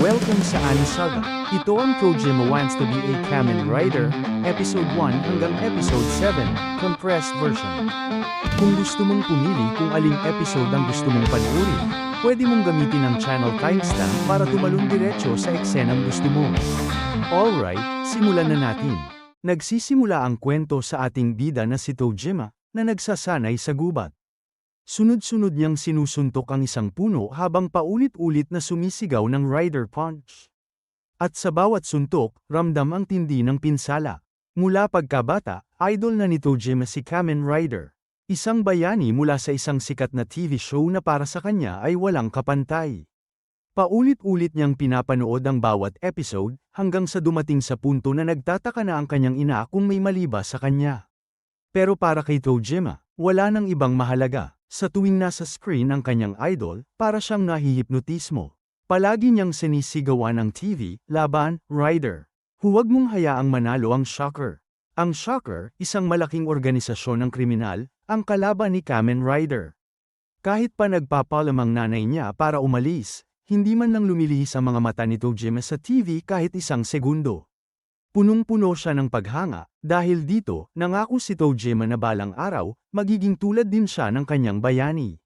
Welcome sa Ani Saga. Ito ang Kojima Wants to be a Kamen Rider, Episode 1 hanggang Episode 7, Compressed Version. Kung gusto mong pumili kung aling episode ang gusto mong panoorin, pwede mong gamitin ang channel timestamp para tumalon diretso sa eksenang gusto mo. Alright, simulan na natin. Nagsisimula ang kwento sa ating bida na si Kojima, na nagsasanay sa gubat. Sunod-sunod niyang sinusuntok ang isang puno habang paulit-ulit na sumisigaw ng Rider Punch. At sa bawat suntok, ramdam ang tindi ng pinsala. Mula pagkabata, idol na ni Kojima si Kamen Rider. Isang bayani mula sa isang sikat na TV show na para sa kanya ay walang kapantay. Paulit-ulit niyang pinapanood ang bawat episode, hanggang sa dumating sa punto na nagtataka na ang kanyang ina kung may mali ba sa kanya. Pero para kay Kojima, wala nang ibang mahalaga. Sa tuwing nasa screen ang kanyang idol, para siyang nahihipnotismo. Palagi niyang sinisigawan ang TV, laban, Rider. Huwag mong hayaang manalo ang Shocker. Ang Shocker, isang malaking organisasyon ng kriminal, ang kalaban ni Kamen Rider. Kahit pa nagpapalamang nanay niya para umalis, hindi man lang lumilihis ang mga mata ni Kojima sa TV kahit isang segundo. Punong-puno siya ng paghanga, dahil dito, nangako si Kojima na balang araw, magiging tulad din siya ng kanyang bayani.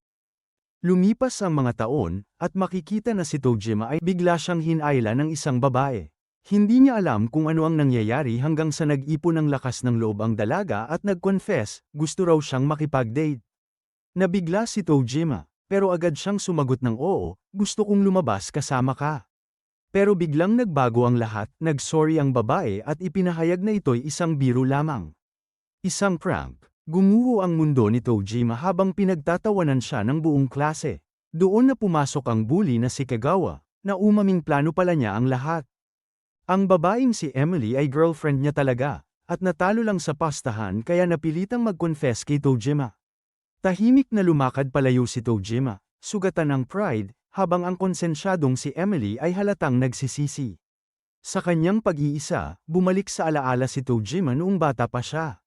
Lumipas ang mga taon, at makikita na si Kojima ay bigla siyang hinayla ng isang babae. Hindi niya alam kung ano ang nangyayari hanggang sa nag-ipon ng lakas ng loob ang dalaga at nag-confess, gusto raw siyang makipag-date. Nabigla si Kojima, pero agad siyang sumagot ng oo, gusto kong lumabas kasama ka. Pero biglang nagbago ang lahat, nag-sorry ang babae at ipinahayag na ito'y isang biro lamang. Isang prank. Gumuho ang mundo ni Kojima habang pinagtatawanan siya ng buong klase. Doon na pumasok ang bully na si Kagawa, na umaming plano pala niya ang lahat. Ang babaeng si Emily ay girlfriend niya talaga, at natalo lang sa pastahan kaya napilitang mag-confess kay Kojima. Tahimik na lumakad palayo si Kojima, sugatan ng pride, habang ang konsensyadong si Emily ay halatang nagsisisi. Sa kanyang pag-iisa, bumalik sa alaala si Kojima noong bata pa siya.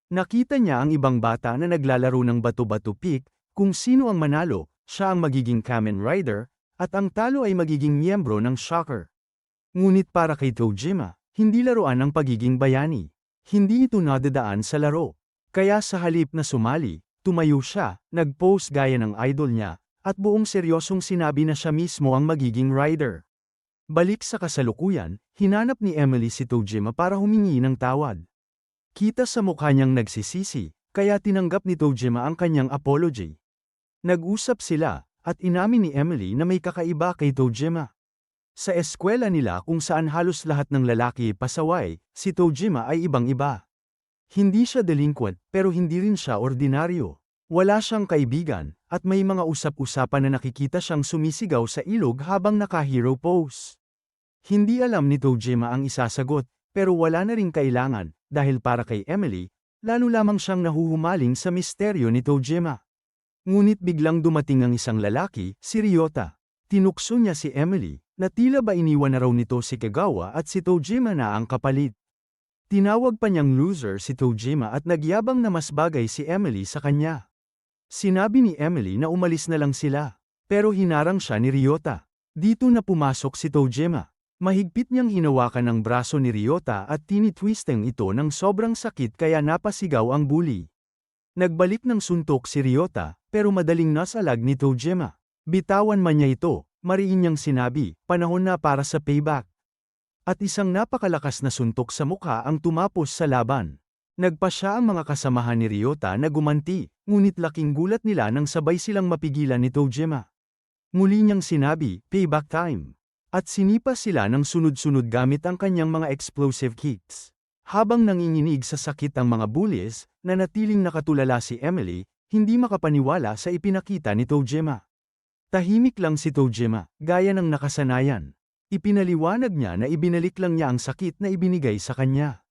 Nakita niya ang ibang bata na naglalaro ng bato-bato pick, kung sino ang manalo, siya ang magiging Kamen Rider, at ang talo ay magiging miyembro ng Shocker. Ngunit para kay Kojima, hindi laruan ang pagiging bayani. Hindi ito nadadaan sa laro. Kaya sa halip na sumali, tumayo siya, nag-pose gaya ng idol niya, at buong seryosong sinabi na siya mismo ang magiging rider. Balik sa kasalukuyan, hinanap ni Emily si Kojima para humingi ng tawad. Kita sa mukha niyang nagsisisi, kaya tinanggap ni Kojima ang kanyang apology. Nag-usap sila, at inamin ni Emily na may kakaiba kay Kojima. Sa eskwela nila kung saan halos lahat ng lalaki pasaway, si Kojima ay ibang-iba. Hindi siya delinquent, pero hindi rin siya ordinaryo. Wala siyang kaibigan, at may mga usap-usapan na nakikita siyang sumisigaw sa ilog habang naka-hero pose. Hindi alam ni Kojima ang isasagot, pero wala na ring kailangan, dahil para kay Emily, lalo lamang siyang nahuhumaling sa misteryo ni Kojima. Ngunit biglang dumating ang isang lalaki, si Ryota. Tinukso niya si Emily, na tila ba iniwan na raw nito si Kagawa at si Kojima na ang kapalit. Tinawag pa niyang loser si Kojima at nagyabang na mas bagay si Emily sa kanya. Sinabi ni Emily na umalis na lang sila, pero hinarang siya ni Ryota. Dito na pumasok si Kojima. Mahigpit niyang hinawakan ang braso ni Ryota at tinitwisteng ito ng sobrang sakit kaya napasigaw ang bully. Nagbalik ng suntok si Ryota, pero madaling nasalag ni Kojima. Bitawan man niya ito, mariin niyang sinabi, panahon na para sa payback. At isang napakalakas na suntok sa mukha ang tumapos sa laban. Nagpa siya ang mga kasamahan ni Ryota na gumanti, ngunit laking gulat nila nang sabay silang mapigilan ni Kojima. Muli niyang sinabi, payback time. At sinipa sila ng sunod-sunod gamit ang kanyang mga explosive kicks. Habang nanginginig sa sakit ang mga bullies, nanatiling nakatulala si Emily, hindi makapaniwala sa ipinakita ni Kojima. Tahimik lang si Kojima, gaya ng nakasanayan. Ipinaliwanag niya na ibinalik lang niya ang sakit na ibinigay sa kanya.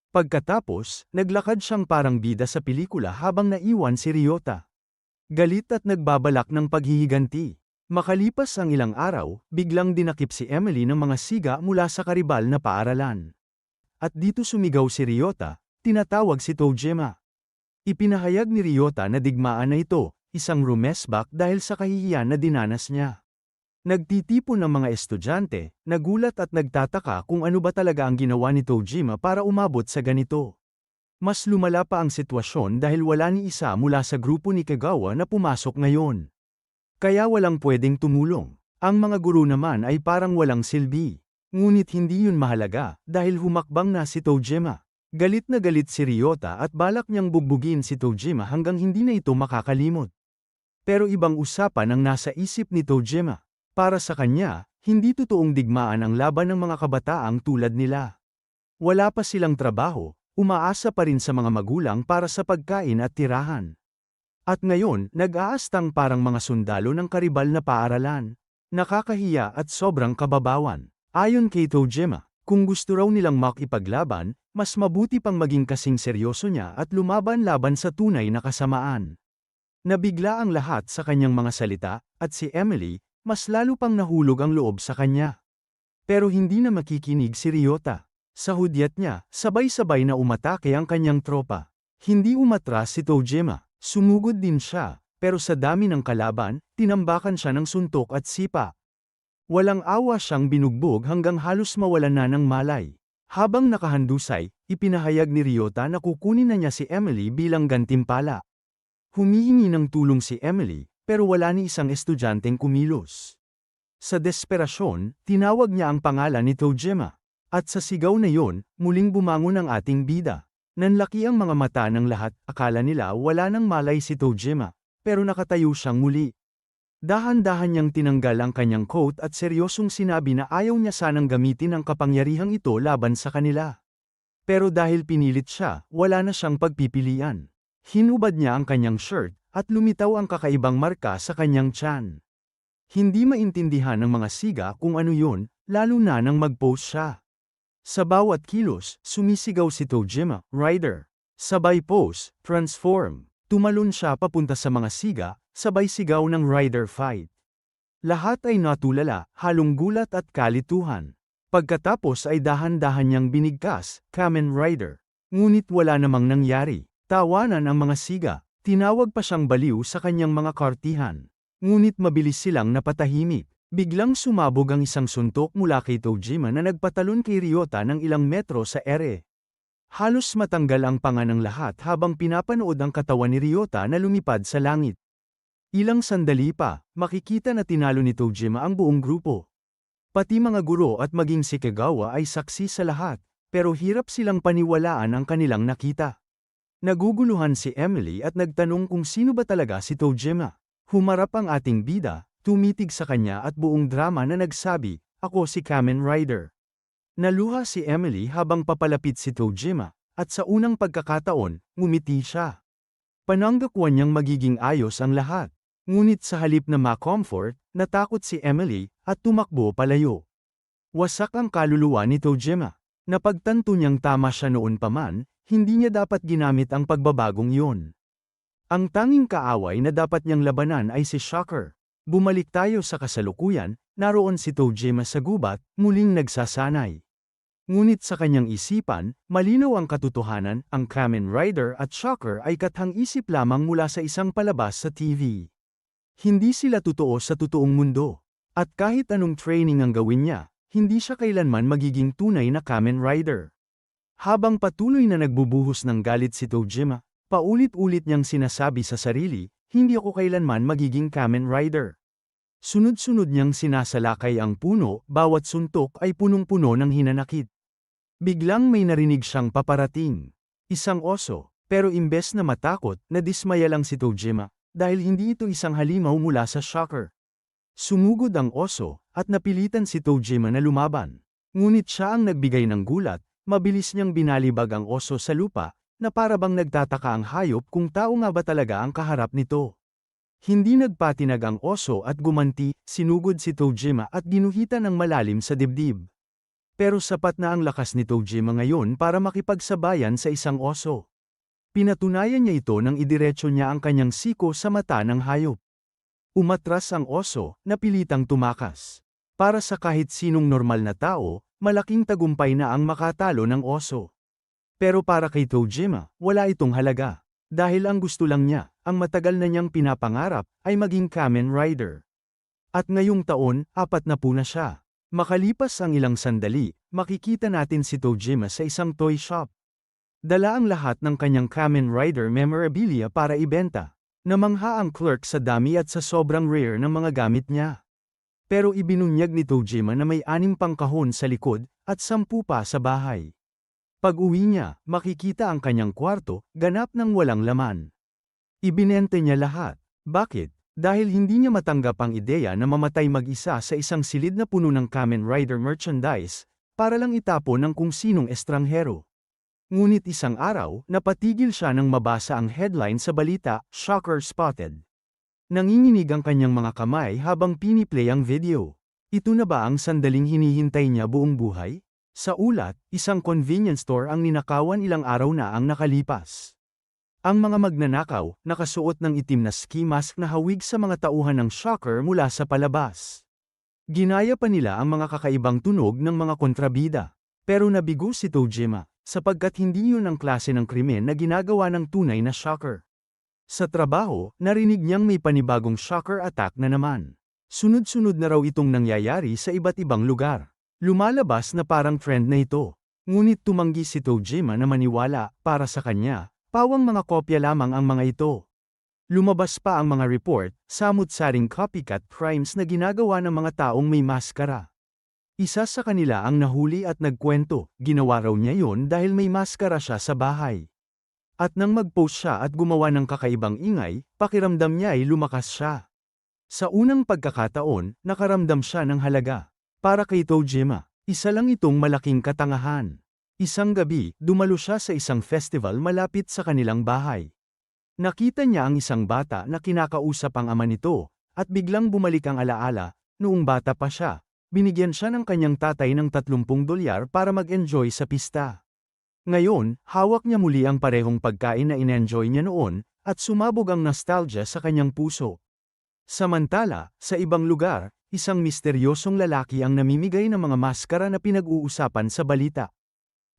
Pagkatapos, naglakad siyang parang bida sa pelikula habang naiwan si Ryota. Galit at nagbabalak ng paghihiganti. Makalipas ang ilang araw, biglang dinakip si Emily ng mga siga mula sa karibal na paaralan. At dito sumigaw si Ryota, tinatawag si Kojima. Ipinahayag ni Ryota na digmaan na ito, isang rumesbak dahil sa kahihiyan na dinanas niya. Nagtitipon ng mga estudyante, nagulat at nagtataka kung ano ba talaga ang ginawa ni Tojima para umabot sa ganito. Mas lumala pa ang sitwasyon dahil wala ni isa mula sa grupo ni Kagawa na pumasok ngayon. Kaya walang pwedeng tumulong. Ang mga guro naman ay parang walang silbi. Ngunit hindi yun mahalaga dahil humakbang na si Tojima. Galit na galit si Ryota at balak niyang bugbugin si Tojima hanggang hindi na ito makakalimot. Pero ibang usapan ang nasa isip ni Tojima. Para sa kanya, hindi totoong digmaan ang laban ng mga kabataang tulad nila. Wala pa silang trabaho, umaasa pa rin sa mga magulang para sa pagkain at tirahan. At ngayon, nag-aastang parang mga sundalo ng karibal na paaralan. Nakakahiya at sobrang kababawan. Ayon kay Tojima, kung gusto raw nilang makipaglaban, mas mabuti pang maging kasing seryoso niya at lumaban-laban sa tunay na kasamaan. Nabigla ang lahat sa kanyang mga salita, at si Emily, mas lalo pang nahulog ang loob sa kanya. Pero hindi na makikinig si Ryota. Sa hudyat niya, sabay-sabay na umatake ang kanyang tropa. Hindi umatras si Tojima, sumugod din siya, pero sa dami ng kalaban, tinambakan siya ng suntok at sipa. Walang awa siyang binugbog hanggang halos mawalan na ng malay. Habang nakahandusay, ipinahayag ni Ryota na kukunin na niya si Emily bilang gantimpala. Humihingi ng tulong si Emily, pero wala ni isang estudyanteng kumilos. Sa desperasyon, tinawag niya ang pangalan ni Tojima. At sa sigaw na yon, muling bumangon ang ating bida. Nanlaki ang mga mata ng lahat, akala nila wala nang malay si Tojima, pero nakatayo siyang muli. Dahan-dahan niyang tinanggal ang kanyang coat at seryosong sinabi na ayaw niya sanang gamitin ang kapangyarihang ito laban sa kanila. Pero dahil pinilit siya, wala na siyang pagpipilian. Hinubad niya ang kanyang shirt, at lumitaw ang kakaibang marka sa kanyang tiyan. Hindi maintindihan ng mga siga kung ano yun, lalo na nang mag-pose siya. Sa bawat kilos, sumisigaw si Tojima, Rider. Sabay pose, transform. Tumalon siya papunta sa mga siga, sabay sigaw ng Rider fight. Lahat ay natulala, halong gulat at kalituhan. Pagkatapos ay dahan-dahan niyang binigkas, Kamen Rider. Ngunit wala namang nangyari. Tawanan ang mga siga. Tinawag pa siyang baliw sa kanyang mga kartihan. Ngunit mabilis silang napatahimik. Biglang sumabog ang isang suntok mula kay Tojima na nagpatalon kay Ryota ng ilang metro sa ere. Halos matanggal ang panga ng lahat habang pinapanood ang katawan ni Ryota na lumipad sa langit. Ilang sandali pa, makikita na tinalo ni Tojima ang buong grupo. Pati mga guro at maging si Kagawa ay saksi sa lahat, pero hirap silang paniwalaan ang kanilang nakita. Naguguluhan si Emily at nagtanong kung sino ba talaga si Tojima. Humarap ang ating bida, tumitig sa kanya at buong drama na nagsabi, "Ako si Kamen Rider." Naluha si Emily habang papalapit si Tojima, at sa unang pagkakataon, ngumiti siya. Pananggakwan niyang magiging ayos ang lahat. Ngunit sa halip na ma-comfort, natakot si Emily, at tumakbo palayo. Wasak ang kaluluwa ni Tojima. Napagtanto niyang tama siya noon pa man, hindi niya dapat ginamit ang pagbabagong iyon. Ang tanging kaaway na dapat niyang labanan ay si Shocker. Bumalik tayo sa kasalukuyan, naroon si Tojima sa gubat, muling nagsasanay. Ngunit sa kanyang isipan, malinaw ang katotohanan, ang Kamen Rider at Shocker ay kathang-isip lamang mula sa isang palabas sa TV. Hindi sila totoo sa totoong mundo. At kahit anong training ang gawin niya, hindi siya kailanman magiging tunay na Kamen Rider. Habang patuloy na nagbubuhos ng galit si Tojima, paulit-ulit niyang sinasabi sa sarili, hindi ako kailanman magiging Kamen Rider. Sunod-sunod niyang sinasalakay ang puno, bawat suntok ay punong-puno ng hinanakit. Biglang may narinig siyang paparating. Isang oso, pero imbes na matakot, nadismaya lang si Tojima, dahil hindi ito isang halimaw mula sa Shocker. Sumugod ang oso, at napilitan si Tojima na lumaban. Ngunit siya ang nagbigay ng gulat. Mabilis niyang binalibag ang oso sa lupa, na parabang nagtataka ang hayop kung tao nga ba talaga ang kaharap nito. Hindi nagpatinag ang oso at gumanti, sinugod si Tojima at ginuhitan ng malalim sa dibdib. Pero sapat na ang lakas ni Tojima ngayon para makipagsabayan sa isang oso. Pinatunayan niya ito nang idiretso niya ang kanyang siko sa mata ng hayop. Umatras ang oso, napilitang tumakas. Para sa kahit sinong normal na tao, malaking tagumpay na ang makatalo ng oso. Pero para kay Tojima, wala itong halaga. Dahil ang gusto lang niya, ang matagal na niyang pinapangarap, ay maging Kamen Rider. At ngayong taon, 40 na siya. Makalipas ang ilang sandali, makikita natin si Tojima sa isang toy shop. Dala ang lahat ng kanyang Kamen Rider memorabilia para ibenta. Namangha ang clerk sa dami at sa sobrang rare ng mga gamit niya. Pero ibinunyag ni Tojima na may 6 pang kahon sa likod, at 10 pa sa bahay. Pag-uwi niya, makikita ang kanyang kwarto, ganap ng walang laman. Ibinente niya lahat. Bakit? Dahil hindi niya matanggap ang ideya na mamatay mag-isa sa isang silid na puno ng Kamen Rider merchandise, para lang itapon ng kung sinong estranghero. Ngunit isang araw, napatigil siya nang mabasa ang headline sa balita, "Shocker Spotted." Nanginginig ang kanyang mga kamay habang piniplay ang video. Ito na ba ang sandaling hinihintay niya buong buhay? Sa ulat, isang convenience store ang ninakawan ilang araw na ang nakalipas. Ang mga magnanakaw, nakasuot ng itim na ski mask na hawig sa mga tauhan ng shocker mula sa palabas. Ginaya pa nila ang mga kakaibang tunog ng mga kontrabida. Pero nabigo si Tojima, sapagkat hindi yun ang klase ng krimen na ginagawa ng tunay na shocker. Sa trabaho, narinig niyang may panibagong shocker attack na naman. Sunod-sunod na raw itong nangyayari sa iba't ibang lugar. Lumalabas na parang trend na ito. Ngunit tumanggi si Tojima na maniwala, para sa kanya, pawang mga kopya lamang ang mga ito. Lumabas pa ang mga report, samut-saring copycat crimes na ginagawa ng mga taong may maskara. Isa sa kanila ang nahuli at nagkwento, ginawa raw niya yon dahil may maskara siya sa bahay. At nang mag-post siya at gumawa ng kakaibang ingay, pakiramdam niya ay lumakas siya. Sa unang pagkakataon, nakaramdam siya ng halaga. Para kay Tojima, isa lang itong malaking katangahan. Isang gabi, dumalo siya sa isang festival malapit sa kanilang bahay. Nakita niya ang isang bata na kinakausap ang ama nito, at biglang bumalik ang alaala, noong bata pa siya, binigyan siya ng kanyang tatay ng $30 para mag-enjoy sa pista. Ngayon, hawak niya muli ang parehong pagkain na in-enjoy niya noon, at sumabog ang nostalgia sa kanyang puso. Samantala, sa ibang lugar, isang misteryosong lalaki ang namimigay ng mga maskara na pinag-uusapan sa balita.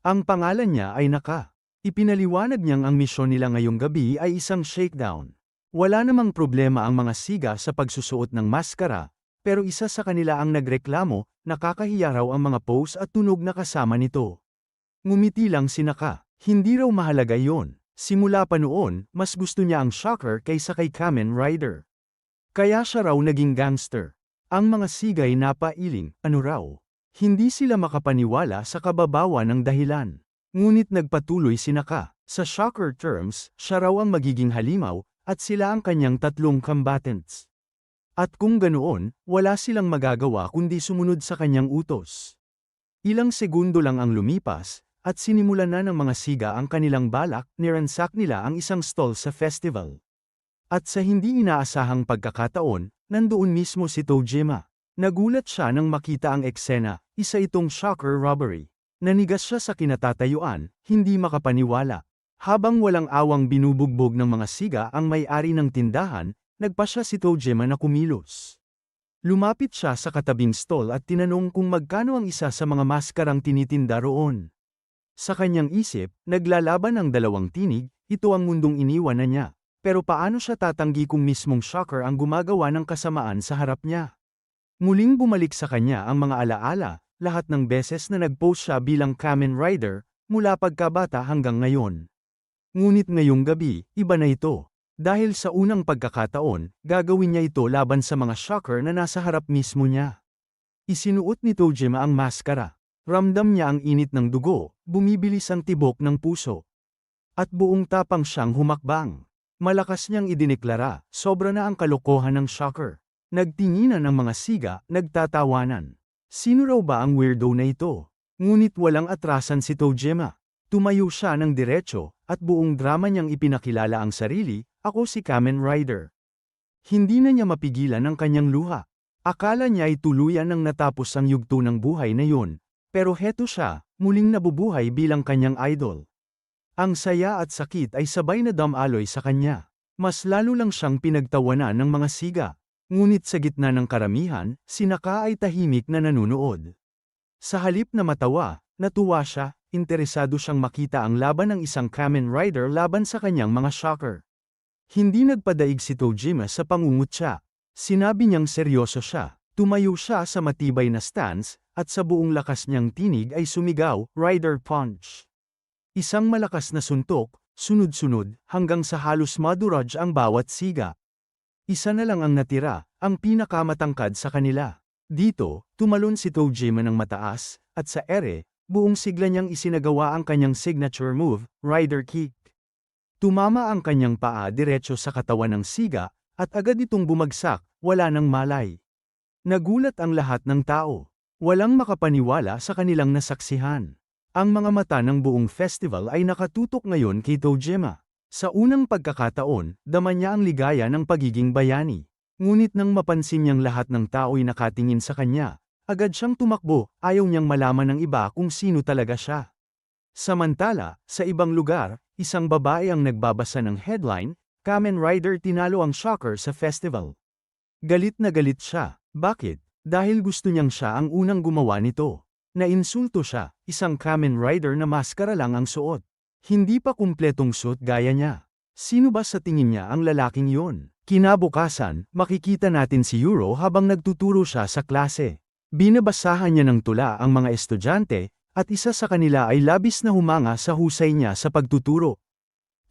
Ang pangalan niya ay Naka. Ipinaliwanag niyang ang misyon nila ngayong gabi ay isang shakedown. Wala namang problema ang mga siga sa pagsusuot ng maskara, pero isa sa kanila ang nagreklamo, nakakahiya raw ang mga pose at tunog na kasama nito. Ngumiti lang si Naka, hindi raw mahalaga yon. Simula pa noon, mas gusto niya ang shocker kaysa kay Kamen Rider. Kaya siya raw naging gangster. Ang mga sigay napailing, ano raw? Hindi sila makapaniwala sa kababawan ng dahilan. Ngunit nagpatuloy si Naka, sa shocker terms, siya raw ang magiging halimaw, at sila ang kanyang 3 combatants. At kung ganoon, wala silang magagawa kundi sumunod sa kanyang utos. Ilang segundo lang ang lumipas, at sinimulan na ng mga siga ang kanilang balak, niransak nila ang isang stall sa festival. At sa hindi inaasahang pagkakataon, nandoon mismo si Tojima. Nagulat siya nang makita ang eksena, isa itong shocker robbery. Nanigas siya sa kinatatayuan, hindi makapaniwala. Habang walang awang binubugbog ng mga siga ang may-ari ng tindahan, nagpasya si Tojima na kumilos. Lumapit siya sa katabing stall at tinanong kung magkano ang isa sa mga maskarang tinitinda roon. Sa kanyang isip, naglalaban ang 2 tinig, ito ang mundong iniwan na niya. Pero paano siya tatanggi kung mismong shocker ang gumagawa ng kasamaan sa harap niya? Muling bumalik sa kanya ang mga alaala, lahat ng beses na nag-post siya bilang Kamen Rider, mula pagkabata hanggang ngayon. Ngunit ngayong gabi, iba na ito. Dahil sa unang pagkakataon, gagawin niya ito laban sa mga shocker na nasa harap mismo niya. Isinuot ni Tojima ang maskara. Ramdam niya ang init ng dugo, bumibilis ang tibok ng puso. At buong tapang siyang humakbang. Malakas niyang idineklara, sobra na ang kalokohan ng shocker. Nagtinginan ang mga siga, nagtatawanan. Sino raw ba ang weirdo na ito? Ngunit walang atrasan si Tojima. Tumayo siya ng diretso, at buong drama niyang ipinakilala ang sarili, ako si Kamen Rider. Hindi na niya mapigilan ang kanyang luha. Akala niya ay tuluyan nang natapos ang yugto ng buhay na yun. Pero heto siya, muling nabubuhay bilang kanyang idol. Ang saya at sakit ay sabay na damaloy sa kanya. Mas lalo lang siyang pinagtawanan ng mga siga. Ngunit sa gitna ng karamihan, si Naka ay tahimik na nanunood. Sa halip na matawa, natuwa siya, interesado siyang makita ang laban ng isang Kamen Rider laban sa kanyang mga shocker. Hindi nagpadaig si Tojima sa pangungutya. Sinabi niyang seryoso siya. Tumayo siya sa matibay na stance, at sa buong lakas niyang tinig ay sumigaw, Rider Punch. Isang malakas na suntok, sunod-sunod, hanggang sa halos maduraj ang bawat siga. Isa na lang ang natira, ang pinakamatangkad sa kanila. Dito, tumalon si Tojima ng mataas, at sa ere, buong sigla niyang isinagawa ang kanyang signature move, Rider Kick. Tumama ang kanyang paa diretso sa katawan ng siga, at agad itong bumagsak, wala nang malay. Nagulat ang lahat ng tao. Walang makapaniwala sa kanilang nasaksihan. Ang mga mata ng buong festival ay nakatutok ngayon kay Tojima. Sa unang pagkakataon, dama niya ang ligaya ng pagiging bayani. Ngunit nang mapansin niyang lahat ng tao'y nakatingin sa kanya, agad siyang tumakbo, ayaw niyang malaman ng iba kung sino talaga siya. Samantala, sa ibang lugar, isang babae ang nagbabasa ng headline, Kamen Rider tinalo ang Shocker sa festival. Galit na galit siya. Bakit? Dahil gusto niyang siya ang unang gumawa nito. Nainsulto siya, isang Kamen Rider na maskara lang ang suot. Hindi pa kumpletong suit gaya niya. Sino ba sa tingin niya ang lalaking yun? Kinabukasan, makikita natin si Yuro habang nagtuturo siya sa klase. Binabasahan niya ng tula ang mga estudyante, at isa sa kanila ay labis na humanga sa husay niya sa pagtuturo.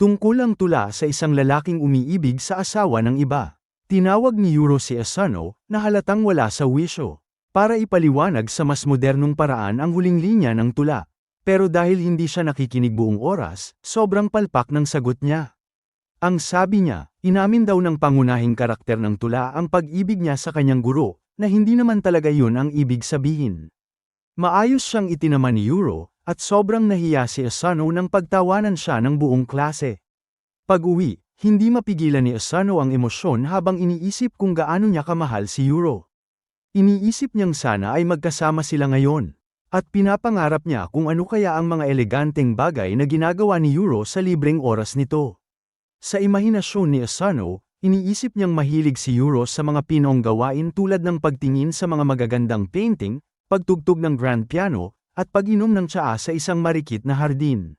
Tungkol ang tula sa isang lalaking umiibig sa asawa ng iba. Tinawag ni Yuro si Asano, na halatang wala sa wisyo, para ipaliwanag sa mas modernong paraan ang huling linya ng tula. Pero dahil hindi siya nakikinig buong oras, sobrang palpak ng sagot niya. Ang sabi niya, inamin daw ng pangunahing karakter ng tula ang pag-ibig niya sa kanyang guro, na hindi naman talaga yun ang ibig sabihin. Maayos siyang itinaman ni Yuro, at sobrang nahiya si Asano nang pagtawanan siya ng buong klase. Pag-uwi, hindi mapigilan ni Asano ang emosyon habang iniisip kung gaano niya kamahal si Yuro. Iniisip niyang sana ay magkasama sila ngayon. At pinapangarap niya kung ano kaya ang mga eleganteng bagay na ginagawa ni Yuro sa libreng oras nito. Sa imahinasyon ni Asano, iniisip niyang mahilig si Yuro sa mga Pinong gawain tulad ng pagtingin sa mga magagandang painting, pagtugtog ng grand piano, at pag-inom ng tsaa sa isang marikit na hardin.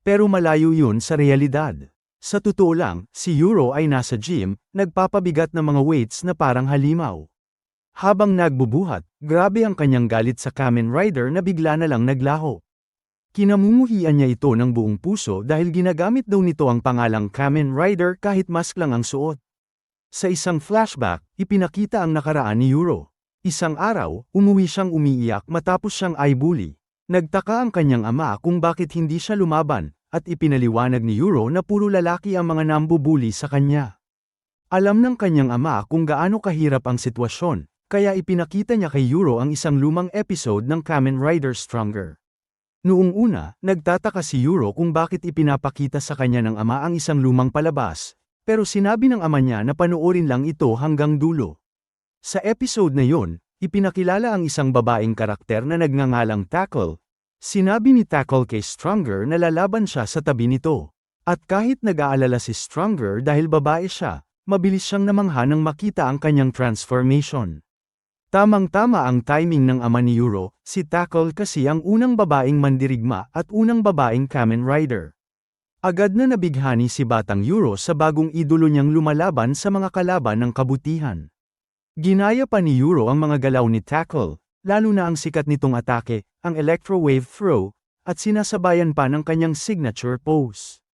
Pero malayo yun sa realidad. Sa totoo lang, si Yuro ay nasa gym, nagpapabigat ng mga weights na parang halimaw. Habang nagbubuhat, grabe ang kanyang galit sa Kamen Rider na bigla na lang naglaho. Kinamumuhian niya ito ng buong puso dahil ginagamit daw nito ang pangalang Kamen Rider kahit mask lang ang suot. Sa isang flashback, ipinakita ang nakaraan ni Yuro. Isang araw, umuwi siyang umiiyak matapos siyang i-bully. Nagtaka ang kanyang ama kung bakit hindi siya lumaban, at ipinaliwanag ni Yuro na puro lalaki ang mga nambubuli sa kanya. Alam ng kanyang ama kung gaano kahirap ang sitwasyon, kaya ipinakita niya kay Yuro ang isang lumang episode ng Kamen Rider Stronger. Noong una, nagtataka si Yuro kung bakit ipinapakita sa kanya ng ama ang isang lumang palabas, pero sinabi ng ama niya na panoorin lang ito hanggang dulo. Sa episode na yon, ipinakilala ang isang babaeng karakter na nagngangalang Tackle. Sinabi ni Tackle kay Stronger na lalaban siya sa tabi nito. At kahit nag-aalala si Stronger dahil babae siya, mabilis siyang namangha nang makita ang kanyang transformation. Tamang-tama ang timing ng ama ni Yuro, si Tackle kasi ang unang babaeng mandirigma at unang babaeng Kamen Rider. Agad na nabighani si Batang Yuro sa bagong idolo niyang lumalaban sa mga kalaban ng kabutihan. Ginaya pa ni Yuro ang mga galaw ni Tackle, lalo na ang sikat nitong atake, ang Electro Wave Throw, at sinasabayan pa ng kanyang signature pose.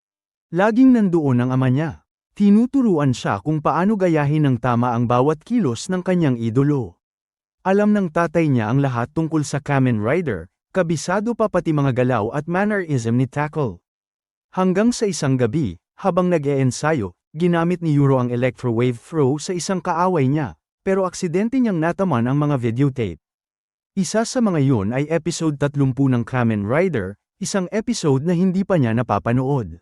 Laging nandoon ang ama niya. Tinuturuan siya kung paano gayahin ng tama ang bawat kilos ng kanyang idolo. Alam ng tatay niya ang lahat tungkol sa Kamen Rider, kabisado pa pati mga galaw at mannerism ni Tackle. Hanggang sa isang gabi, habang nag-e-ensayo, ginamit ni Yuro ang Electro Wave Throw sa isang kaaway niya, pero aksidente niyang nataman ang mga videotape. Isa sa mga yun ay episode 30 ng Kamen Rider, isang episode na hindi pa niya napapanood.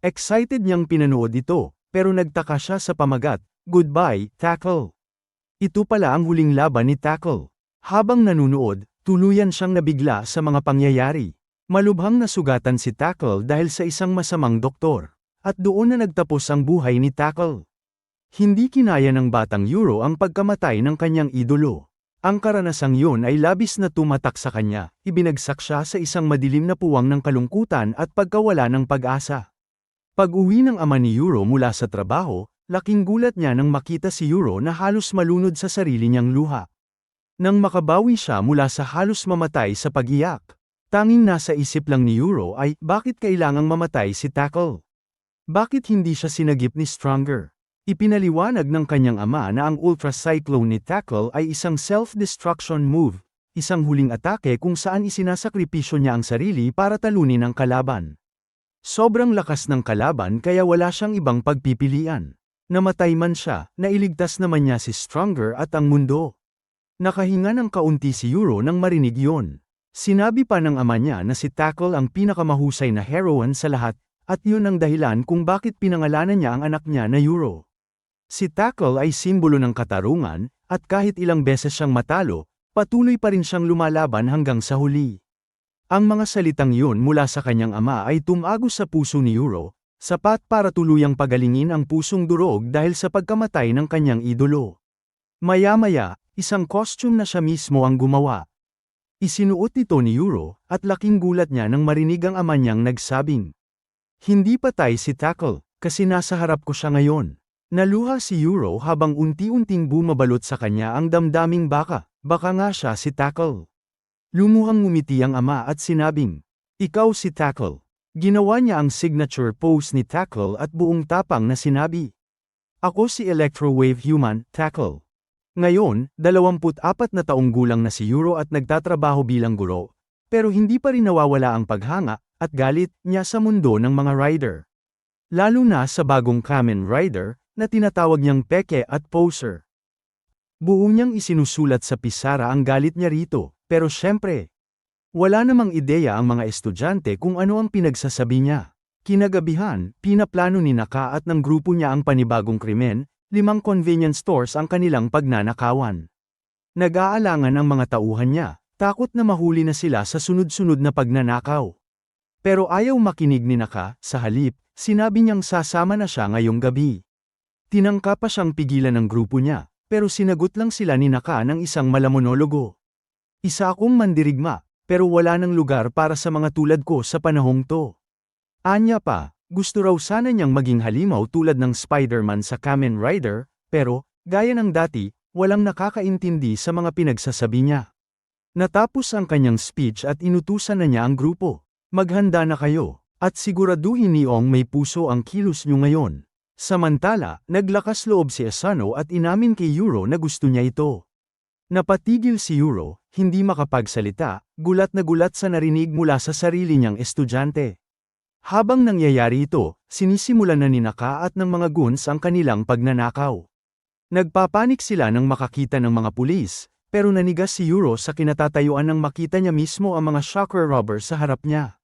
Excited niyang pinanood ito, pero nagtaka siya sa pamagat, "Goodbye, Tackle." Ito pala ang huling laban ni Tackle. Habang nanunood, tuluyan siyang nabigla sa mga pangyayari. Malubhang nasugatan si Tackle dahil sa isang masamang doktor. At doon na nagtapos ang buhay ni Tackle. Hindi kinaya ng Batang Yuro ang pagkamatay ng kanyang idolo. Ang karanasang yun ay labis na tumatak sa kanya, ibinagsak siya sa isang madilim na puwang ng kalungkutan at pagkawala ng pag-asa. Pag-uwi ng ama ni Yuro mula sa trabaho, Laking gulat niya nang makita si Yuro na halos malunod sa sarili niyang luha. Nang makabawi siya mula sa halos mamatay sa pag-iyak, tanging nasa isip lang ni Yuro ay, bakit kailangang mamatay si Tackle? Bakit hindi siya sinagip ni Stronger? Ipinaliwanag ng kanyang ama na ang Ultra Cyclone ni Tackle ay isang self-destruction move, isang huling atake kung saan isinasakripisyo niya ang sarili para talunin ang kalaban. Sobrang lakas ng kalaban kaya wala siyang ibang pagpipilian. Namatay man siya, nailigtas naman niya si Stronger at ang mundo. Nakahinga ng kaunti si Yuro nang marinig yon. Sinabi pa ng ama niya na si Tackle ang pinakamahusay na heroine sa lahat, at yun ang dahilan kung bakit pinangalanan niya ang anak niya na Yuro. Si Tackle ay simbolo ng katarungan, at kahit ilang beses siyang matalo, patuloy pa rin siyang lumalaban hanggang sa huli. Ang mga salitang yun mula sa kanyang ama ay tumagos sa puso ni Yuro, sapat para tuluyang pagalingin ang pusong durog dahil sa pagkamatay ng kanyang idolo. Maya-maya, isang costume na siya mismo ang gumawa. Isinuot ito ni Yuro, at laking gulat niya nang marinig ang ama niyang nagsabing, "Hindi patay si Tackle, kasi nasa harap ko siya ngayon." Naluha si Yuro habang unti-unting bumabalot sa kanya ang damdaming baka nga siya si Tackle. Lumuhang ngumiti ang ama at sinabing, "Ikaw si Tackle." Ginawa niya ang signature pose ni Tackle at buong tapang na sinabi, "Ako si Electro-Wave Human, Tackle." Ngayon, 24 na taong gulang na si Yuro at nagtatrabaho bilang guro, pero hindi pa rin nawawala ang paghanga at galit niya sa mundo ng mga rider. Lalo na sa bagong Kamen Rider, na tinatawag niyang peke at poser. Buo niyang isinusulat sa pisara ang galit niya rito, pero syempre, wala namang ideya ang mga estudyante kung ano ang pinagsasabi niya. Kinagabihan, pinaplano ni Naka at ng grupo niya ang panibagong krimen, 5 convenience stores ang kanilang pagnanakawan. Nag-aalangan ang mga tauhan niya, takot na mahuli na sila sa sunod-sunod na pagnanakaw. Pero ayaw makinig ni Naka, sa halip, sinabi niyang sasama na siya ngayong gabi. Tinangka pa siyang pigilan ng grupo niya, pero sinagot lang sila ni Naka ng isang malamonologo. "Isa akong mandirigma, pero wala nang lugar para sa mga tulad ko sa panahong to." Anya pa, gusto raw sana niyang maging halimaw tulad ng Spider-Man sa Kamen Rider, pero, gaya ng dati, walang nakakaintindi sa mga pinagsasabi niya. Natapos ang kanyang speech at inutusan na niya ang grupo. "Maghanda na kayo, at siguraduhin niyoong may puso ang kilos niyo ngayon." Samantala, naglakas loob si Asano at inamin kay Yuro na gusto niya ito. Napatigil si Yuro, hindi makapagsalita, gulat na gulat sa narinig mula sa sarili niyang estudyante. Habang nangyayari ito, sinisimulan na ni Naka at ng mga goons ang kanilang pagnanakaw. Nagpapanik sila nang makakita ng mga pulis, pero nanigas si Yuro sa kinatatayuan nang makita niya mismo ang mga shocker robbers sa harap niya.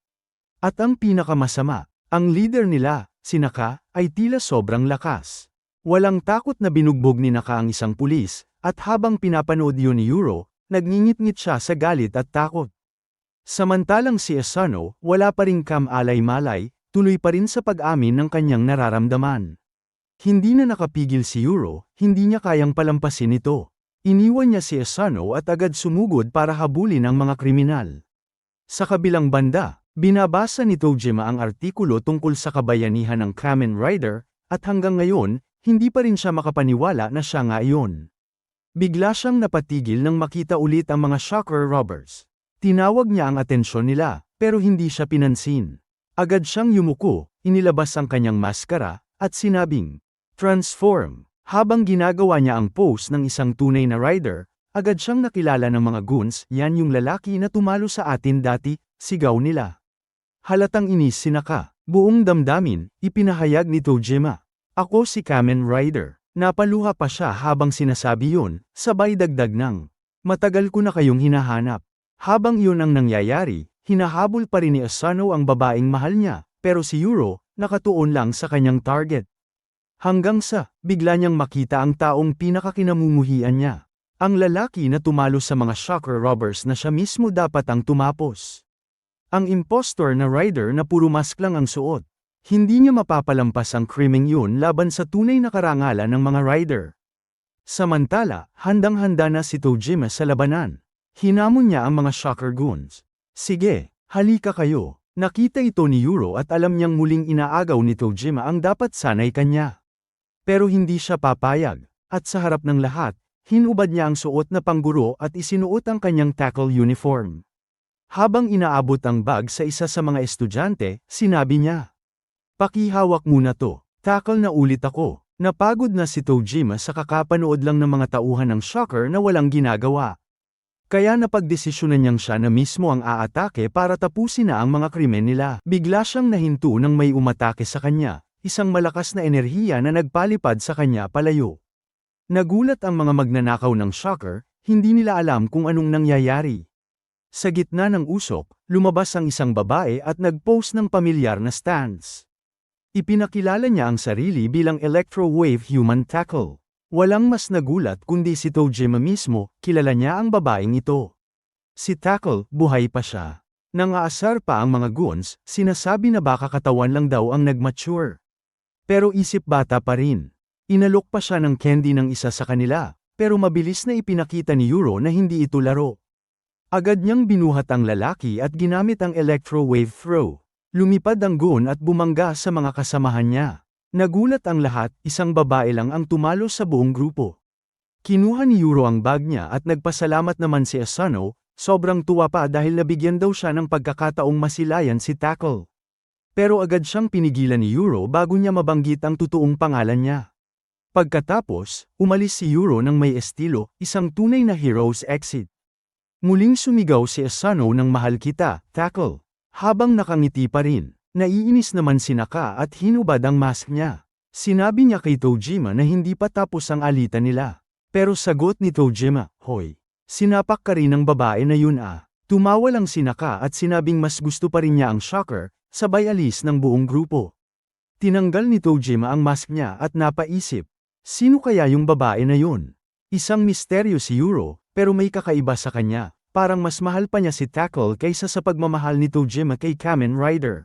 At ang pinakamasama, ang leader nila, si Naka, ay tila sobrang lakas. Walang takot na binugbog ni Naka ang isang pulis, at habang pinapanood yun ni Yuro, nagngingit-ngit siya sa galit at takot. Samantalang si Asano, wala pa ring kam-alay-malay, tuloy pa rin sa pag-amin ng kanyang nararamdaman. Hindi na nakapigil si Yuro, hindi niya kayang palampasin ito. Iniwan niya si Asano at agad sumugod para habulin ang mga kriminal. Sa kabilang banda, binabasa ni Tojima ang artikulo tungkol sa kabayanihan ng Kamen Rider, at hanggang ngayon, hindi pa rin siya makapaniwala na siya nga iyon. Bigla siyang napatigil nang makita ulit ang mga shocker robbers. Tinawag niya ang atensyon nila, pero hindi siya pinansin. Agad siyang yumuko, inilabas ang kanyang maskara, at sinabing, "Transform." Habang ginagawa niya ang pose ng isang tunay na rider, agad siyang nakilala ng mga goons, "Yan yung lalaki na tumalo sa atin dati," sigaw nila. Halatang inis si Naka, buong damdamin, ipinahayag ni Tojima, "Ako si Kamen Rider." Napaluha pa siya habang sinasabi yun, sabay dagdag ng, "Matagal ko na kayong hinahanap." Habang yun ang nangyayari, hinahabol pa rin ni Asano ang babaeng mahal niya, pero si Yuro, nakatuon lang sa kanyang target. Hanggang sa, bigla niyang makita ang taong pinakakinamumuhian niya. Ang lalaki na tumalo sa mga shocker robbers na siya mismo dapat ang tumapos. Ang impostor na rider na puro mask lang ang suot. Hindi niya mapapalampas ang krimeng yun laban sa tunay na karangalan ng mga rider. Samantala, handang-handa na si Tojima sa labanan. Hinamon niya ang mga shocker goons. "Sige, halika kayo." Nakita ito ni Yuro at alam niyang muling inaagaw ni Tojima ang dapat sanay kanya. Pero hindi siya papayag, at sa harap ng lahat, hinubad niya ang suot na pangguro at isinuot ang kanyang tackle uniform. Habang inaabot ang bag sa isa sa mga estudyante, sinabi niya, "Pakihawak muna to, tackle na ulit ako." Napagod na si Tojima sa kakapanood lang ng mga tauhan ng shocker na walang ginagawa. Kaya napagdesisyonan niyang siya na mismo ang aatake para tapusin na ang mga krimen nila. Bigla siyang nahinto nang may umatake sa kanya, isang malakas na enerhiya na nagpalipad sa kanya palayo. Nagulat ang mga magnanakaw ng shocker, hindi nila alam kung anong nangyayari. Sa gitna ng usok, lumabas ang isang babae at nag-pose ng pamilyar na stance. Ipinakilala niya ang sarili bilang Electro-Wave Human Tackle. Walang mas nagulat kundi si Tojima mismo, kilala niya ang babaeng ito. Si Tackle, buhay pa siya. Nangaasar pa ang mga goons, sinasabi na baka katawan lang daw ang nag-mature. Pero isip bata pa rin. Inalok pa siya ng candy ng isa sa kanila, pero mabilis na ipinakita ni Yuro na hindi ito laro. Agad niyang binuhat ang lalaki at ginamit ang Electro-Wave Throw. Lumipad ang goon at bumangga sa mga kasamahan niya. Nagulat ang lahat, isang babae lang ang tumalo sa buong grupo. Kinuha ni Yuro ang bag niya at nagpasalamat naman si Asano, sobrang tuwa pa dahil nabigyan daw siya ng pagkakataong masilayan si Tackle. Pero agad siyang pinigilan ni Yuro bago niya mabanggit ang totoong pangalan niya. Pagkatapos, umalis si Yuro ng may estilo, isang tunay na hero's exit. Muling sumigaw si Asano ng mahal kita, Tackle. Habang nakangiti pa rin, naiinis naman si Naka at hinubad ang mask niya. Sinabi niya kay Tojima na hindi pa tapos ang alitan nila. Pero sagot ni Tojima, "Hoy, sinapak ka rin ng babae na yun ah." Tumawa lang si Naka at sinabing mas gusto pa rin niya ang shocker, sabay alis ng buong grupo. Tinanggal ni Tojima ang mask niya at napaisip, sino kaya yung babae na yun? Isang misteryo si Yuro, pero may kakaiba sa kanya. Parang mas mahal pa niya si Tackle kaysa sa pagmamahal ni Tojima kay Kamen Rider.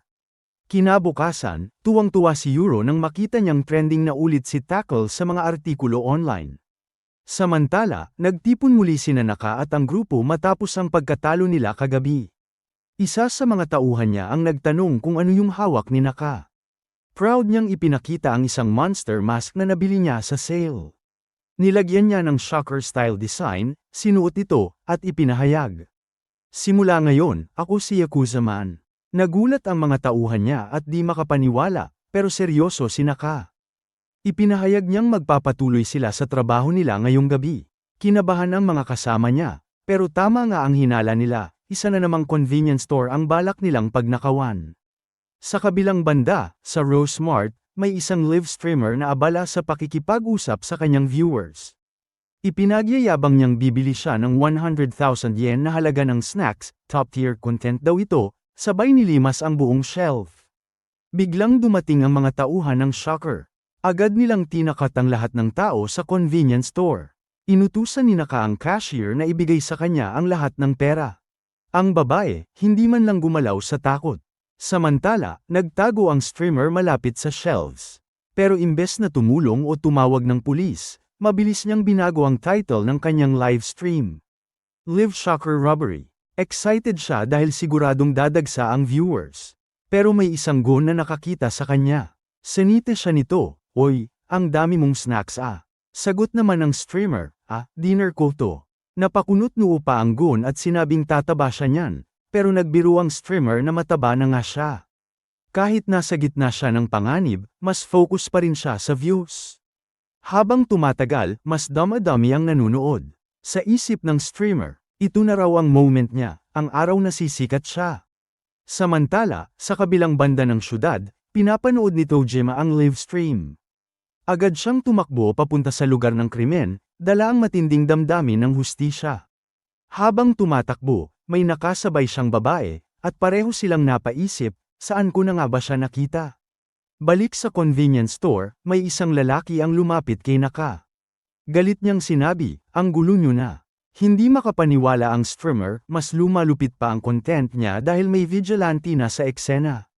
Kinabukasan, tuwang-tuwa si Yuro nang makita niyang trending na ulit si Tackle sa mga artikulo online. Samantala, nagtipon muli sina Naka at ang grupo matapos ang pagkatalo nila kagabi. Isa sa mga tauhan niya ang nagtanong kung ano yung hawak ni Naka. Proud niyang ipinakita ang isang monster mask na nabili niya sa sale. Nilagyan niya ng shocker-style design, sinuot ito, at ipinahayag. Simula ngayon, ako si Yakuza Man. Nagulat ang mga tauhan niya at di makapaniwala, pero seryoso si Naka. Ipinahayag niyang magpapatuloy sila sa trabaho nila ngayong gabi. Kinabahan ang mga kasama niya, pero tama nga ang hinala nila, isa na namang convenience store ang balak nilang pagnakawan. Sa kabilang banda, sa Rose Mart, may isang live streamer na abala sa pakikipag-usap sa kanyang viewers. Ipinagyayabang niyang bibili siya ng 100,000 yen na halaga ng snacks, top-tier content daw ito, sabay nilimas ang buong shelf. Biglang dumating ang mga tauhan ng shocker. Agad nilang tinakat ang lahat ng tao sa convenience store. Inutusan ni Naka ang cashier na ibigay sa kanya ang lahat ng pera. Ang babae, hindi man lang gumalaw sa takot. Samantala, nagtago ang streamer malapit sa shelves. Pero imbes na tumulong o tumawag ng pulis, mabilis niyang binago ang title ng kanyang live stream. Live Shocker Robbery. Excited siya dahil siguradong dadagsa ang viewers. Pero may isang goon na nakakita sa kanya. Sinite siya nito, "Oy, ang dami mong snacks ah." Sagot naman ng streamer, "Dinner ko to." Napakunot noo pa ang goon at sinabing tataba siya niyan. Pero nagbiro ang streamer na mataba na nga siya. Kahit nasa gitna siya ng panganib, mas focus pa rin siya sa views. Habang tumatagal, mas dama-dami ang nanunood. Sa isip ng streamer, ito na raw ang moment niya, ang araw na sisikat siya. Samantala, sa kabilang banda ng syudad, pinapanood ni Tojima ang live stream. Agad siyang tumakbo papunta sa lugar ng krimen, dala ang matinding damdamin ng hustisya. Habang tumatakbo, may nakasabay siyang babae, at pareho silang napaisip, saan ko na nga ba siya nakita? Balik sa convenience store, may isang lalaki ang lumapit kay Naka. Galit niyang sinabi, "Ang gulo niyo na." Hindi makapaniwala ang streamer, mas lumalupit pa ang content niya dahil may vigilante na sa eksena.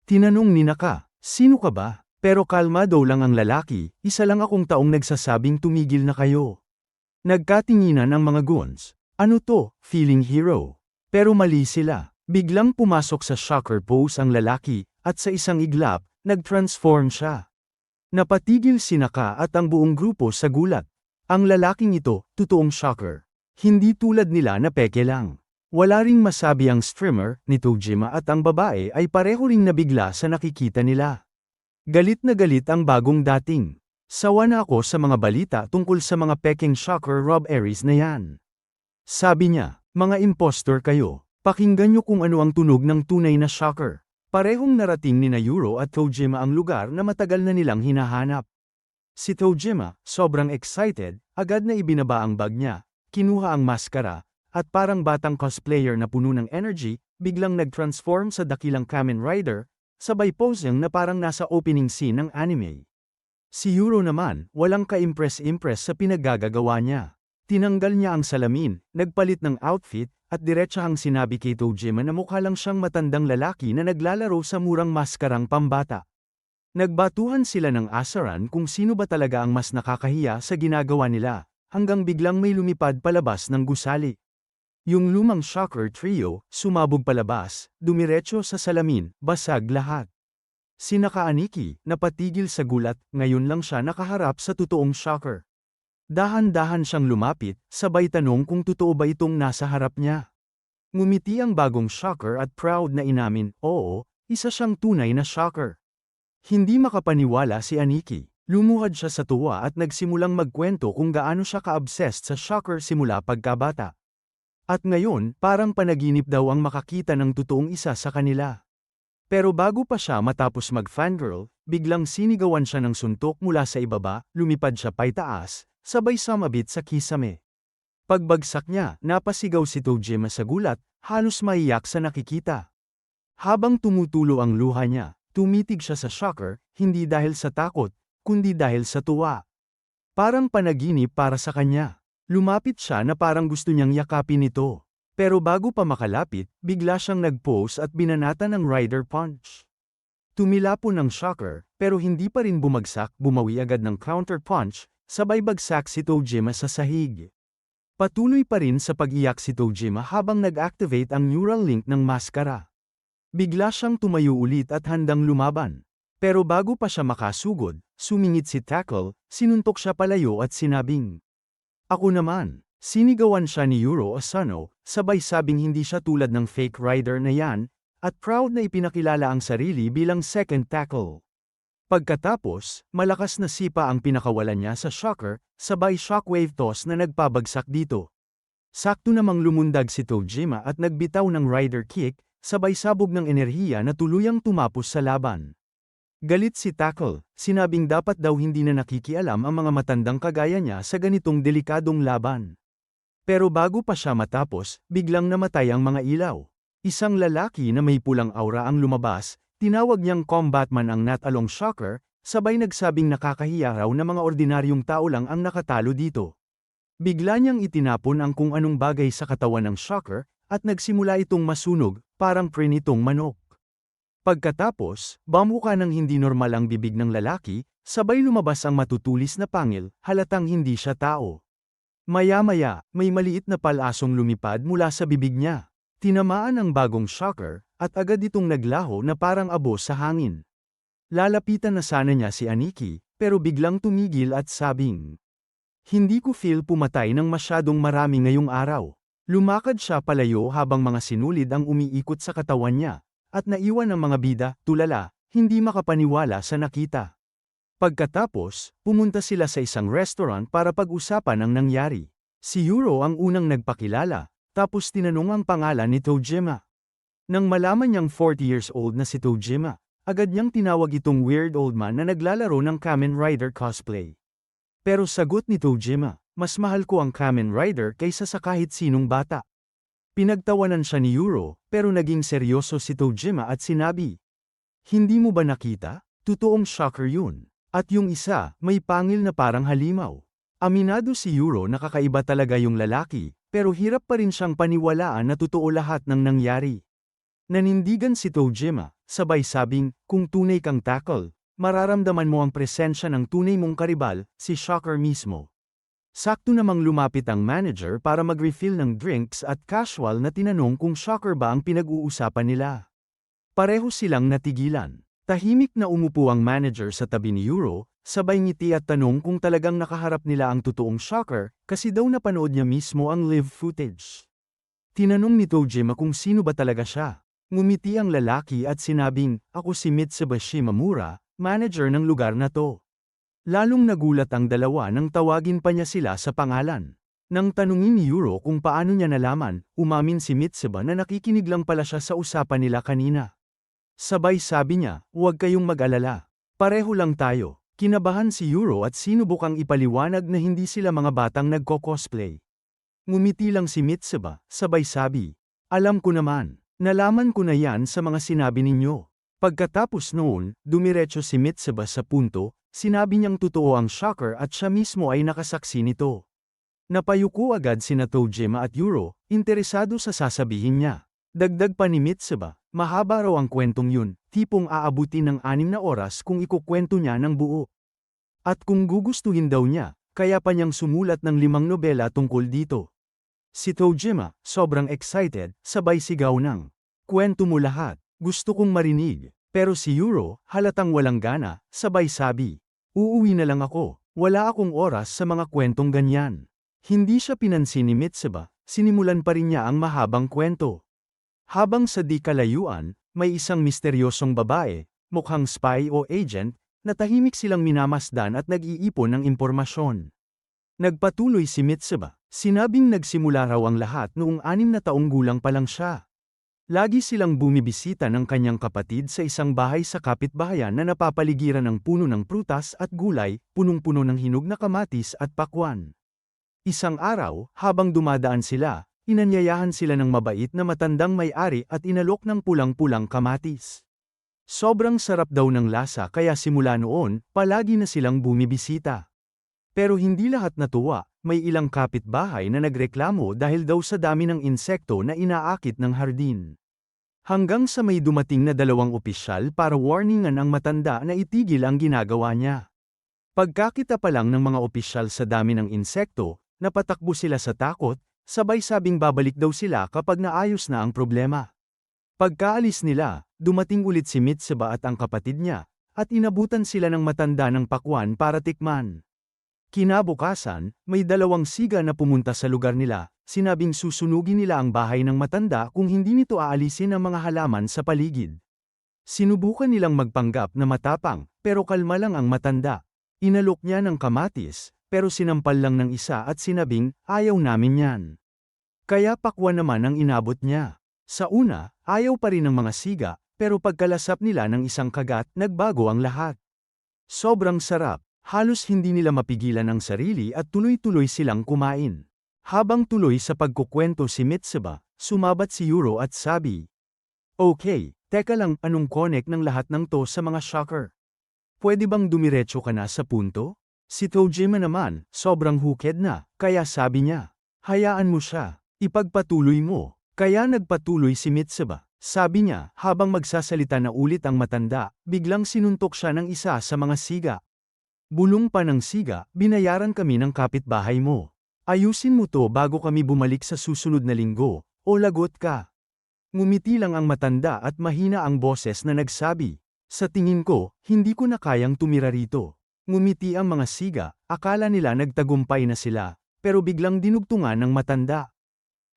Tinanong ni Naka, "Sino ka ba?" Pero kalmado lang ang lalaki, "Isa lang akong taong nagsasabing tumigil na kayo." Nagkatinginan ang mga goons. Ano to, feeling hero? Pero mali sila. Biglang pumasok sa shocker pose ang lalaki, at sa isang iglap, nag-transform siya. Napatigil si Naka at ang buong grupo sa gulat. Ang lalaking ito, totoong shocker. Hindi tulad nila na peke lang. Wala ring masabi ang streamer ni Tojima at ang babae ay pareho ring nabigla sa nakikita nila. Galit na galit ang bagong dating. Sawa na ako sa mga balita tungkol sa mga peking shocker Rob Aries na yan. Sabi niya, mga impostor kayo. Pakinggan nyo kung ano ang tunog ng tunay na shocker. Parehong narating ni na Yuro at Tojima ang lugar na matagal na nilang hinahanap. Si Tojima, sobrang excited, agad na ibinaba ang bag niya, kinuha ang maskara, at parang batang cosplayer na puno ng energy, biglang nag-transform sa dakilang Kamen Rider, sabay posing na parang nasa opening scene ng anime. Si Yuro naman, walang ka-impress-impress sa pinaggagawa niya. Tinanggal niya ang salamin, nagpalit ng outfit, at diretsahang sinabi kay Tojima na mukha lang siyang matandang lalaki na naglalaro sa murang maskarang pambata. Nagbatuhan sila ng asaran kung sino ba talaga ang mas nakakahiya sa ginagawa nila, hanggang biglang may lumipad palabas ng gusali. Yung lumang shocker trio, sumabog palabas, dumiretso sa salamin, basag lahat. Si Naka-Aniki, napatigil sa gulat, ngayon lang siya nakaharap sa totoong shocker. Dahan-dahan siyang lumapit, sabay tanong kung totoo ba itong nasa harap niya. Ngumiti ang bagong shocker at proud na inamin, oo, isa siyang tunay na shocker. Hindi makapaniwala si Aniki. Lumuhad siya sa tuwa at nagsimulang magkwento kung gaano siya ka-obsessed sa shocker simula pagkabata. At ngayon, parang panaginip daw ang makakita ng totoong isa sa kanila. Pero bago pa siya matapos mag-fangirl, biglang sinigawan siya ng suntok mula sa ibaba, lumipad siya paitaas, sabay sumabit sa kisame. Pagbagsak niya, napasigaw si Tojima sa gulat, halos maiyak sa nakikita. Habang tumutulo ang luha niya, tumitig siya sa shocker, hindi dahil sa takot, kundi dahil sa tuwa. Parang panaginip para sa kanya. Lumapit siya na parang gusto niyang yakapin ito. Pero bago pa makalapit, bigla siyang nag-pose at binanata ng Rider Punch. Tumilapon ang shocker, pero hindi pa rin bumagsak, bumawi agad ng counter punch, sabay bagsak si Tojima sa sahig. Patuloy pa rin sa pag-iyak si Tojima habang nag-activate ang neural link ng maskara. Bigla siyang tumayo ulit at handang lumaban. Pero bago pa siya makasugod, sumingit si Tackle, sinuntok siya palayo at sinabing, "Ako naman." Sinigawan siya ni Yuro Asano, sabay sabing hindi siya tulad ng fake rider na yan, at proud na ipinakilala ang sarili bilang second tackle. Pagkatapos, malakas na sipa ang pinakawalan niya sa shocker, sabay shockwave toss na nagpabagsak dito. Sakto namang lumundag si Tojima at nagbitaw ng rider kick, sabay sabog ng enerhiya na tuluyang tumapos sa laban. Galit si Tackle, sinabing dapat daw hindi na nakikialam ang mga matandang kagaya niya sa ganitong delikadong laban. Pero bago pa siya matapos, biglang namatay ang mga ilaw. Isang lalaki na may pulang aura ang lumabas, tinawag niyang Combatman ang Natalong Shocker, sabay nagsabing nakakahiya raw na mga ordinaryong tao lang ang nakatalo dito. Bigla niyang itinapon ang kung anong bagay sa katawan ng Shocker, at nagsimula itong masunog, parang prinitong manok. Pagkatapos, bamuka ng hindi normal ang bibig ng lalaki, sabay lumabas ang matutulis na pangil, halatang hindi siya tao. Maya-maya, may maliit na palasong lumipad mula sa bibig niya. Tinamaan ang bagong shocker, at agad itong naglaho na parang abo sa hangin. Lalapitan na sana niya si Aniki, pero biglang tumigil at sabing, "Hindi ko feel pumatay ng masyadong marami ngayong araw." Lumakad siya palayo habang mga sinulid ang umiikot sa katawan niya, at naiwan ang mga bida, tulala, hindi makapaniwala sa nakita. Pagkatapos, pumunta sila sa isang restaurant para pag-usapan ang nangyari. Si Yuro ang unang nagpakilala, tapos tinanong ang pangalan ni Tojima. Nang malaman niyang 40 years old na si Tojima, agad niyang tinawag itong weird old man na naglalaro ng Kamen Rider cosplay. Pero sagot ni Tojima, "Mas mahal ko ang Kamen Rider kaysa sa kahit sinong bata." Pinagtawanan siya ni Yuro, pero naging seryoso si Tojima at sinabi, "Hindi mo ba nakita? Totoong shocker yun. At yung isa, may pangil na parang halimaw." Aminado si Yuro na kakaiba talaga yung lalaki, pero hirap pa rin siyang paniwalaan na totoo lahat ng nangyari. Nanindigan si Tojima, sabay sabing, "Kung tunay kang tackle, mararamdaman mo ang presensya ng tunay mong karibal, si Shocker mismo." Sakto namang lumapit ang manager para mag-refill ng drinks at casual na tinanong kung Shocker ba ang pinag-uusapan nila. Pareho silang natigilan. Tahimik na umupo ang manager sa tabi ni Yuro, sabay ngiti at tanong kung talagang nakaharap nila ang totoong shocker, kasi daw napanood niya mismo ang live footage. Tinanong ni Tojima kung sino ba talaga siya. Ngumiti ang lalaki at sinabing, "Ako si Mitsubishi Mamura, manager ng lugar na to." Lalong nagulat ang dalawa nang tawagin pa niya sila sa pangalan. Nang tanungin ni Yuro kung paano niya nalaman, umamin si Mitsuba na nakikinig lang pala siya sa usapan nila kanina. Sabay sabi niya, "Huwag kayong mag-alala. Pareho lang tayo." Kinabahan si Yuro at sinubukang ipaliwanag na hindi sila mga batang nagko-cosplay. Ngumiti lang si Mitsuba, sabay sabi, "Alam ko naman. Nalaman ko na yan sa mga sinabi ninyo." Pagkatapos noon, dumiretso si Mitsuba sa punto, sinabi niyang totoo ang shocker at siya mismo ay nakasaksi nito. Napayuko agad sina Tojima at Yuro, interesado sa sasabihin niya. Dagdag pa ni Mitsuba, mahaba raw ang kwentong yun, tipong aabuti ng 6 na oras kung ikukwento niya ng buo. At kung gugustuhin daw niya, kaya pa niyang sumulat ng 5 nobela tungkol dito. Si Tojima, sobrang excited, sabay sigaw ng, "Kwento mo lahat, gusto kong marinig." Pero si Yuro, halatang walang gana, sabay sabi, "Uuwi na lang ako, wala akong oras sa mga kwentong ganyan." Hindi siya pinansin ni Mitsuba, sinimulan pa rin niya ang mahabang kwento. Habang sa di kalayuan, may isang misteryosong babae, mukhang spy o agent, na tahimik silang minamasdan at nag-iipon ng impormasyon. Nagpatuloy si Mitsuba, sinabing nagsimula raw ang lahat noong 6 na taong gulang pa lang siya. Lagi silang bumibisita ng kanyang kapatid sa isang bahay sa kapitbahayan na napapaligiran ng puno ng prutas at gulay, punong-puno ng hinog na kamatis at pakwan. Isang araw, habang dumadaan sila, inanyayahan sila ng mabait na matandang may-ari at inalok ng pulang-pulang kamatis. Sobrang sarap daw ng lasa kaya simula noon, palagi na silang bumibisita. Pero hindi lahat natuwa, may ilang kapitbahay na nagreklamo dahil daw sa dami ng insekto na inaakit ng hardin. Hanggang sa may dumating na 2 opisyal para warningan ang matanda na itigil ang ginagawa niya. Pagkakita pa lang ng mga opisyal sa dami ng insekto, napatakbo sila sa takot, sabay sabing babalik daw sila kapag naayos na ang problema. Pagkaalis nila, dumating ulit si Mitsuba at ang kapatid niya, at inabutan sila ng matanda ng pakwan para tikman. Kinabukasan, may 2 siga na pumunta sa lugar nila, sinabing susunugin nila ang bahay ng matanda kung hindi nito aalisin ang mga halaman sa paligid. Sinubukan nilang magpanggap na matapang, pero kalma lang ang matanda. Inalok niya ng kamatis, pero sinampal lang ng isa at sinabing, "Ayaw namin yan." Kaya pakwan naman ang inabot niya. Sa una, ayaw pa rin ng mga siga, pero pagkalasap nila ng isang kagat, nagbago ang lahat. Sobrang sarap. Halos hindi nila mapigilan ang sarili at tuloy-tuloy silang kumain. Habang tuloy sa pagkukwento si Mitsuba, sumabat si Yuro at sabi, "Okay, teka lang, anong connect ng lahat ng to sa mga shocker? Pwede bang dumiretso ka na sa punto?" Si Tojima naman, sobrang hooked na, kaya sabi niya, "Hayaan mo siya, ipagpatuloy mo." Kaya nagpatuloy si Mitsuba. Sabi niya, habang magsasalita na ulit ang matanda, biglang sinuntok siya ng isa sa mga siga. "Bulong pa ng siga, binayaran kami ng kapitbahay mo. Ayusin mo to bago kami bumalik sa susunod na linggo, o lagot ka." Ngumiti lang ang matanda at mahina ang boses na nagsabi, "Sa tingin ko, hindi ko na kayang tumira rito." Ngumiti ang mga siga, akala nila nagtagumpay na sila, pero biglang dinugtungan ng matanda.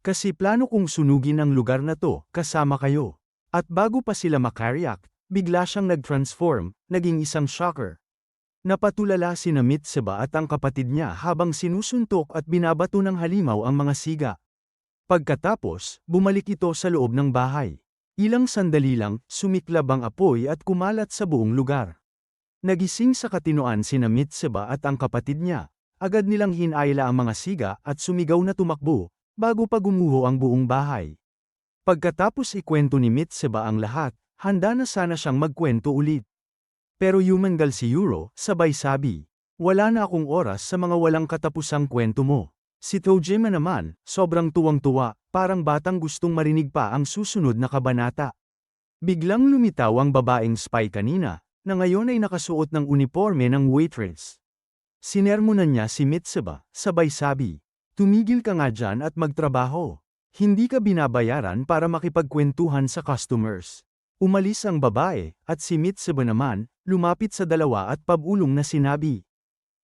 "Kasi plano kong sunugin ang lugar na to, kasama kayo." At bago pa sila makariak, bigla siyang nag-transform, naging isang shocker. Napatulala sina Mitsuba at ang kapatid niya habang sinusuntok at binabato ng halimaw ang mga siga. Pagkatapos, bumalik ito sa loob ng bahay. Ilang sandali lang, sumiklab ang apoy at kumalat sa buong lugar. Nagising sa katinoan sina Mitsuba at ang kapatid niya. Agad nilang hinayla ang mga siga at sumigaw na tumakbo, bago pa gumuho ang buong bahay. Pagkatapos ikwento ni Mitsuba ang lahat, handa na sana siyang magkwento ulit. Pero yumangal si Yuro, sabay sabi, "Wala na akong oras sa mga walang katapusang kwento mo." Si Tojima naman, sobrang tuwang-tuwa, parang batang gustong marinig pa ang susunod na kabanata. Biglang lumitaw ang babaeng spy kanina, na ngayon ay nakasuot ng uniforme ng waitress. Sinermonan niya si Mitsuba, sabay sabi, "Tumigil ka nga dyan at magtrabaho. Hindi ka binabayaran para makipagkwentuhan sa customers." Umalis ang babae, at si Mitsuba naman, lumapit sa dalawa at pabulong na sinabi.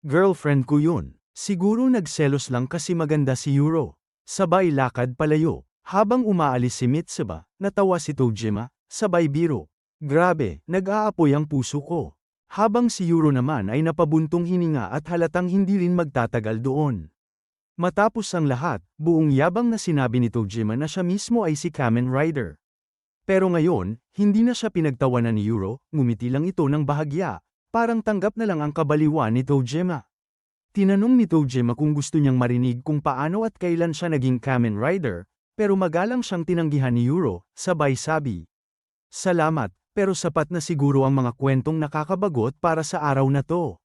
Girlfriend ko yun. Siguro nagselos lang kasi maganda si Yuro. Sabay lakad palayo. Habang umaalis si Mitsuba, natawa si Tojima, sabay biro. Grabe, nag-aapoy ang puso ko. Habang si Yuro naman ay napabuntong hininga at halatang hindi rin magtatagal doon. Matapos ang lahat, buong yabang na sinabi ni Tojima na siya mismo ay si Kamen Rider. Pero ngayon, hindi na siya pinagtawanan ni Yuro, ngumiti lang ito ng bahagya, parang tanggap na lang ang kabaliwan ni Tojima. Tinanong ni Tojima kung gusto niyang marinig kung paano at kailan siya naging Kamen Rider, pero magalang siyang tinanggihan ni Yuro, sabay sabi. Salamat, pero sapat na siguro ang mga kwentong nakakabagot para sa araw na to.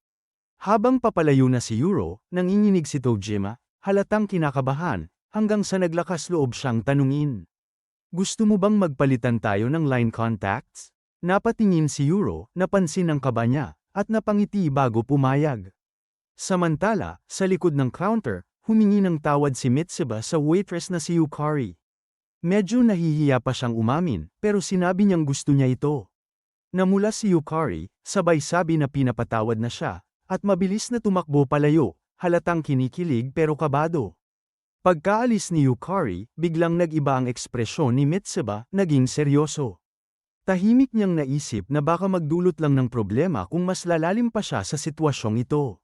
Habang papalayo na si Yuro, nanginginig si Tojima, halatang kinakabahan, hanggang sa naglakas loob siyang tanungin. Gusto mo bang magpalitan tayo ng line contacts? Napatingin si Yuro, napansin ang kaba niya, at napangiti bago pumayag. Samantala, sa likod ng counter, humingi ng tawad si Mitsuba sa waitress na si Yukari. Medyo nahihiya pa siyang umamin, pero sinabi niyang gusto niya ito. Namula si Yukari, sabay sabi na pinapatawad na siya, at mabilis na tumakbo palayo, halatang kinikilig pero kabado. Pagkaalis ni Yukari, biglang nag-iba ang ekspresyon ni Mitsuba, naging seryoso. Tahimik niyang naisip na baka magdulot lang ng problema kung mas lalalim pa siya sa sitwasyong ito.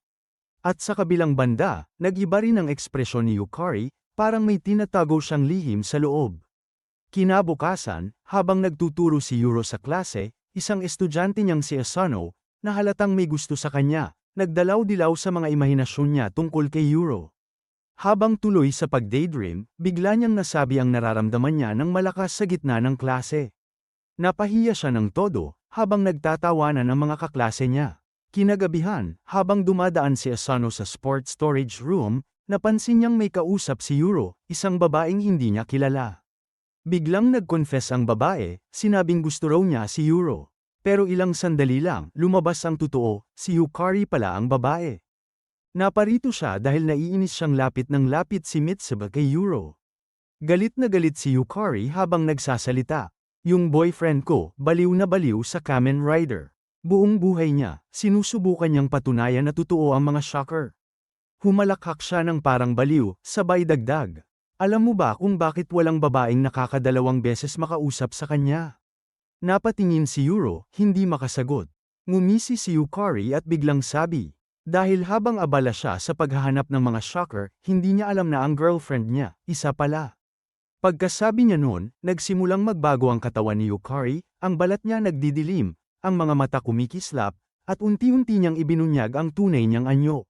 At sa kabilang banda, nag-iba rin ang ekspresyon ni Yukari, parang may tinatago siyang lihim sa loob. Kinabukasan, habang nagtuturo si Yuro sa klase, isang estudyante niyang si Asano, na halatang may gusto sa kanya, nagdalaw-dilaw sa mga imahinasyon niya tungkol kay Yuro. Habang tuloy sa pag-daydream, bigla niyang nasabi ang nararamdaman niya ng malakas sa gitna ng klase. Napahiya siya ng todo, habang nagtatawanan ang mga kaklase niya. Kinagabihan, habang dumadaan si Asano sa sports storage room, napansin niyang may kausap si Yuro, isang babaeng hindi niya kilala. Biglang nag-confess ang babae, sinabing gusto raw niya si Yuro. Pero ilang sandali lang, lumabas ang totoo, si Yukari pala ang babae. Naparito siya dahil naiinis siyang lapit ng lapit si Mitsuba kay Yuro. Galit na galit si Yukari habang nagsasalita. Yung boyfriend ko, baliw na baliw sa Kamen Rider. Buong buhay niya, sinusubukan niyang patunayan na totoo ang mga shocker. Humalakhak siya ng parang baliw, sabay dagdag. Alam mo ba kung bakit walang babaeng nakakadalawang beses makausap sa kanya? Napatingin si Yuro, hindi makasagot. Ngumisi si Yukari at biglang sabi. Dahil habang abala siya sa paghahanap ng mga shocker, hindi niya alam na ang girlfriend niya, isa pala. Pagkasabi niya noon, nagsimulang magbago ang katawan ni Yukari, ang balat niya nagdidilim, ang mga mata kumikislap, at unti-unti niyang ibinunyag ang tunay niyang anyo.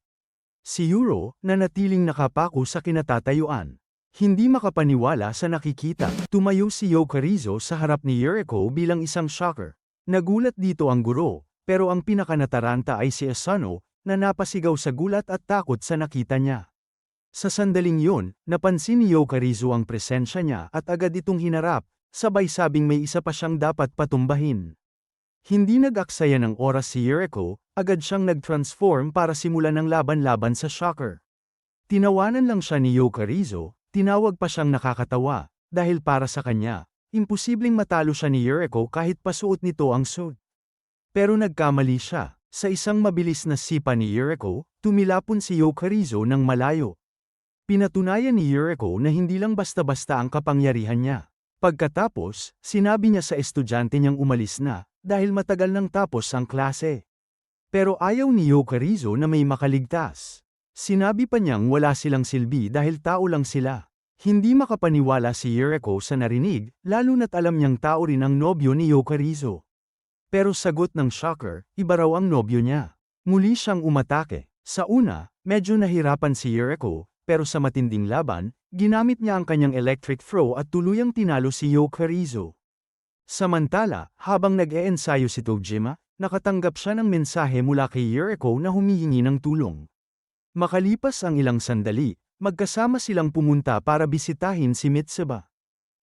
Si Yuro, nanatiling nakapako sa kinatatayuan. Hindi makapaniwala sa nakikita, tumayo si Yokarizo sa harap ni Yuriko bilang isang shocker. Nagulat dito ang guro, pero ang pinakanataranta ay si Asano, na napasigaw sa gulat at takot sa nakita niya. Sa sandaling yun, napansin ni Yokarizo ang presensya niya at agad itong hinarap, sabay sabing may isa pa siyang dapat patumbahin. Hindi nag-aksaya ng oras si Yuriko, agad siyang nag-transform para simulan ng laban-laban sa shocker. Tinawanan lang siya ni Yokarizo, tinawag pa siyang nakakatawa, dahil para sa kanya, imposibleng matalo siya ni Yuriko kahit pasuot nito ang suit. Pero nagkamali siya, sa isang mabilis na sipa ni Yuriko, tumilapon si Yokarizo ng malayo. Pinatunayan ni Yuriko na hindi lang basta-basta ang kapangyarihan niya. Pagkatapos, sinabi niya sa estudyante niyang umalis na, dahil matagal nang tapos ang klase. Pero ayaw ni Yokarizo na may makaligtas. Sinabi pa niyang wala silang silbi dahil tao lang sila. Hindi makapaniwala si Yuriko sa narinig, lalo na't alam niyang tao rin ang nobyo ni Yokarizo. Pero sagot ng shocker, iba raw ang nobyo niya. Muli siyang umatake. Sa una, medyo nahirapan si Yuriko, pero sa matinding laban, ginamit niya ang kanyang electric throw at tuluyang tinalo si Yokarizo. Samantala, habang nag-eensayo si Tojima, nakatanggap siya ng mensahe mula kay Yuriko na humihingi ng tulong. Makalipas ang ilang sandali, magkasama silang pumunta para bisitahin si Mitsuba.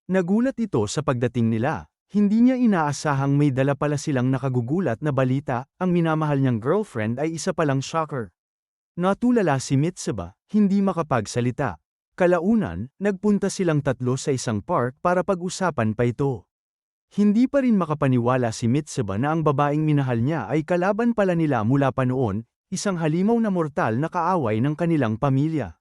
Nagulat ito sa pagdating nila, hindi niya inaasahang may dala pala silang nakagugulat na balita, ang minamahal niyang girlfriend ay isa palang shocker. Natulala si Mitsuba, hindi makapagsalita. Kalaunan, nagpunta silang tatlo sa isang park para pag-usapan pa ito. Hindi pa rin makapaniwala si Mitsuba na ang babaeng minahal niya ay kalaban pala nila mula pa noon, isang halimaw na mortal na kaaway ng kanilang pamilya.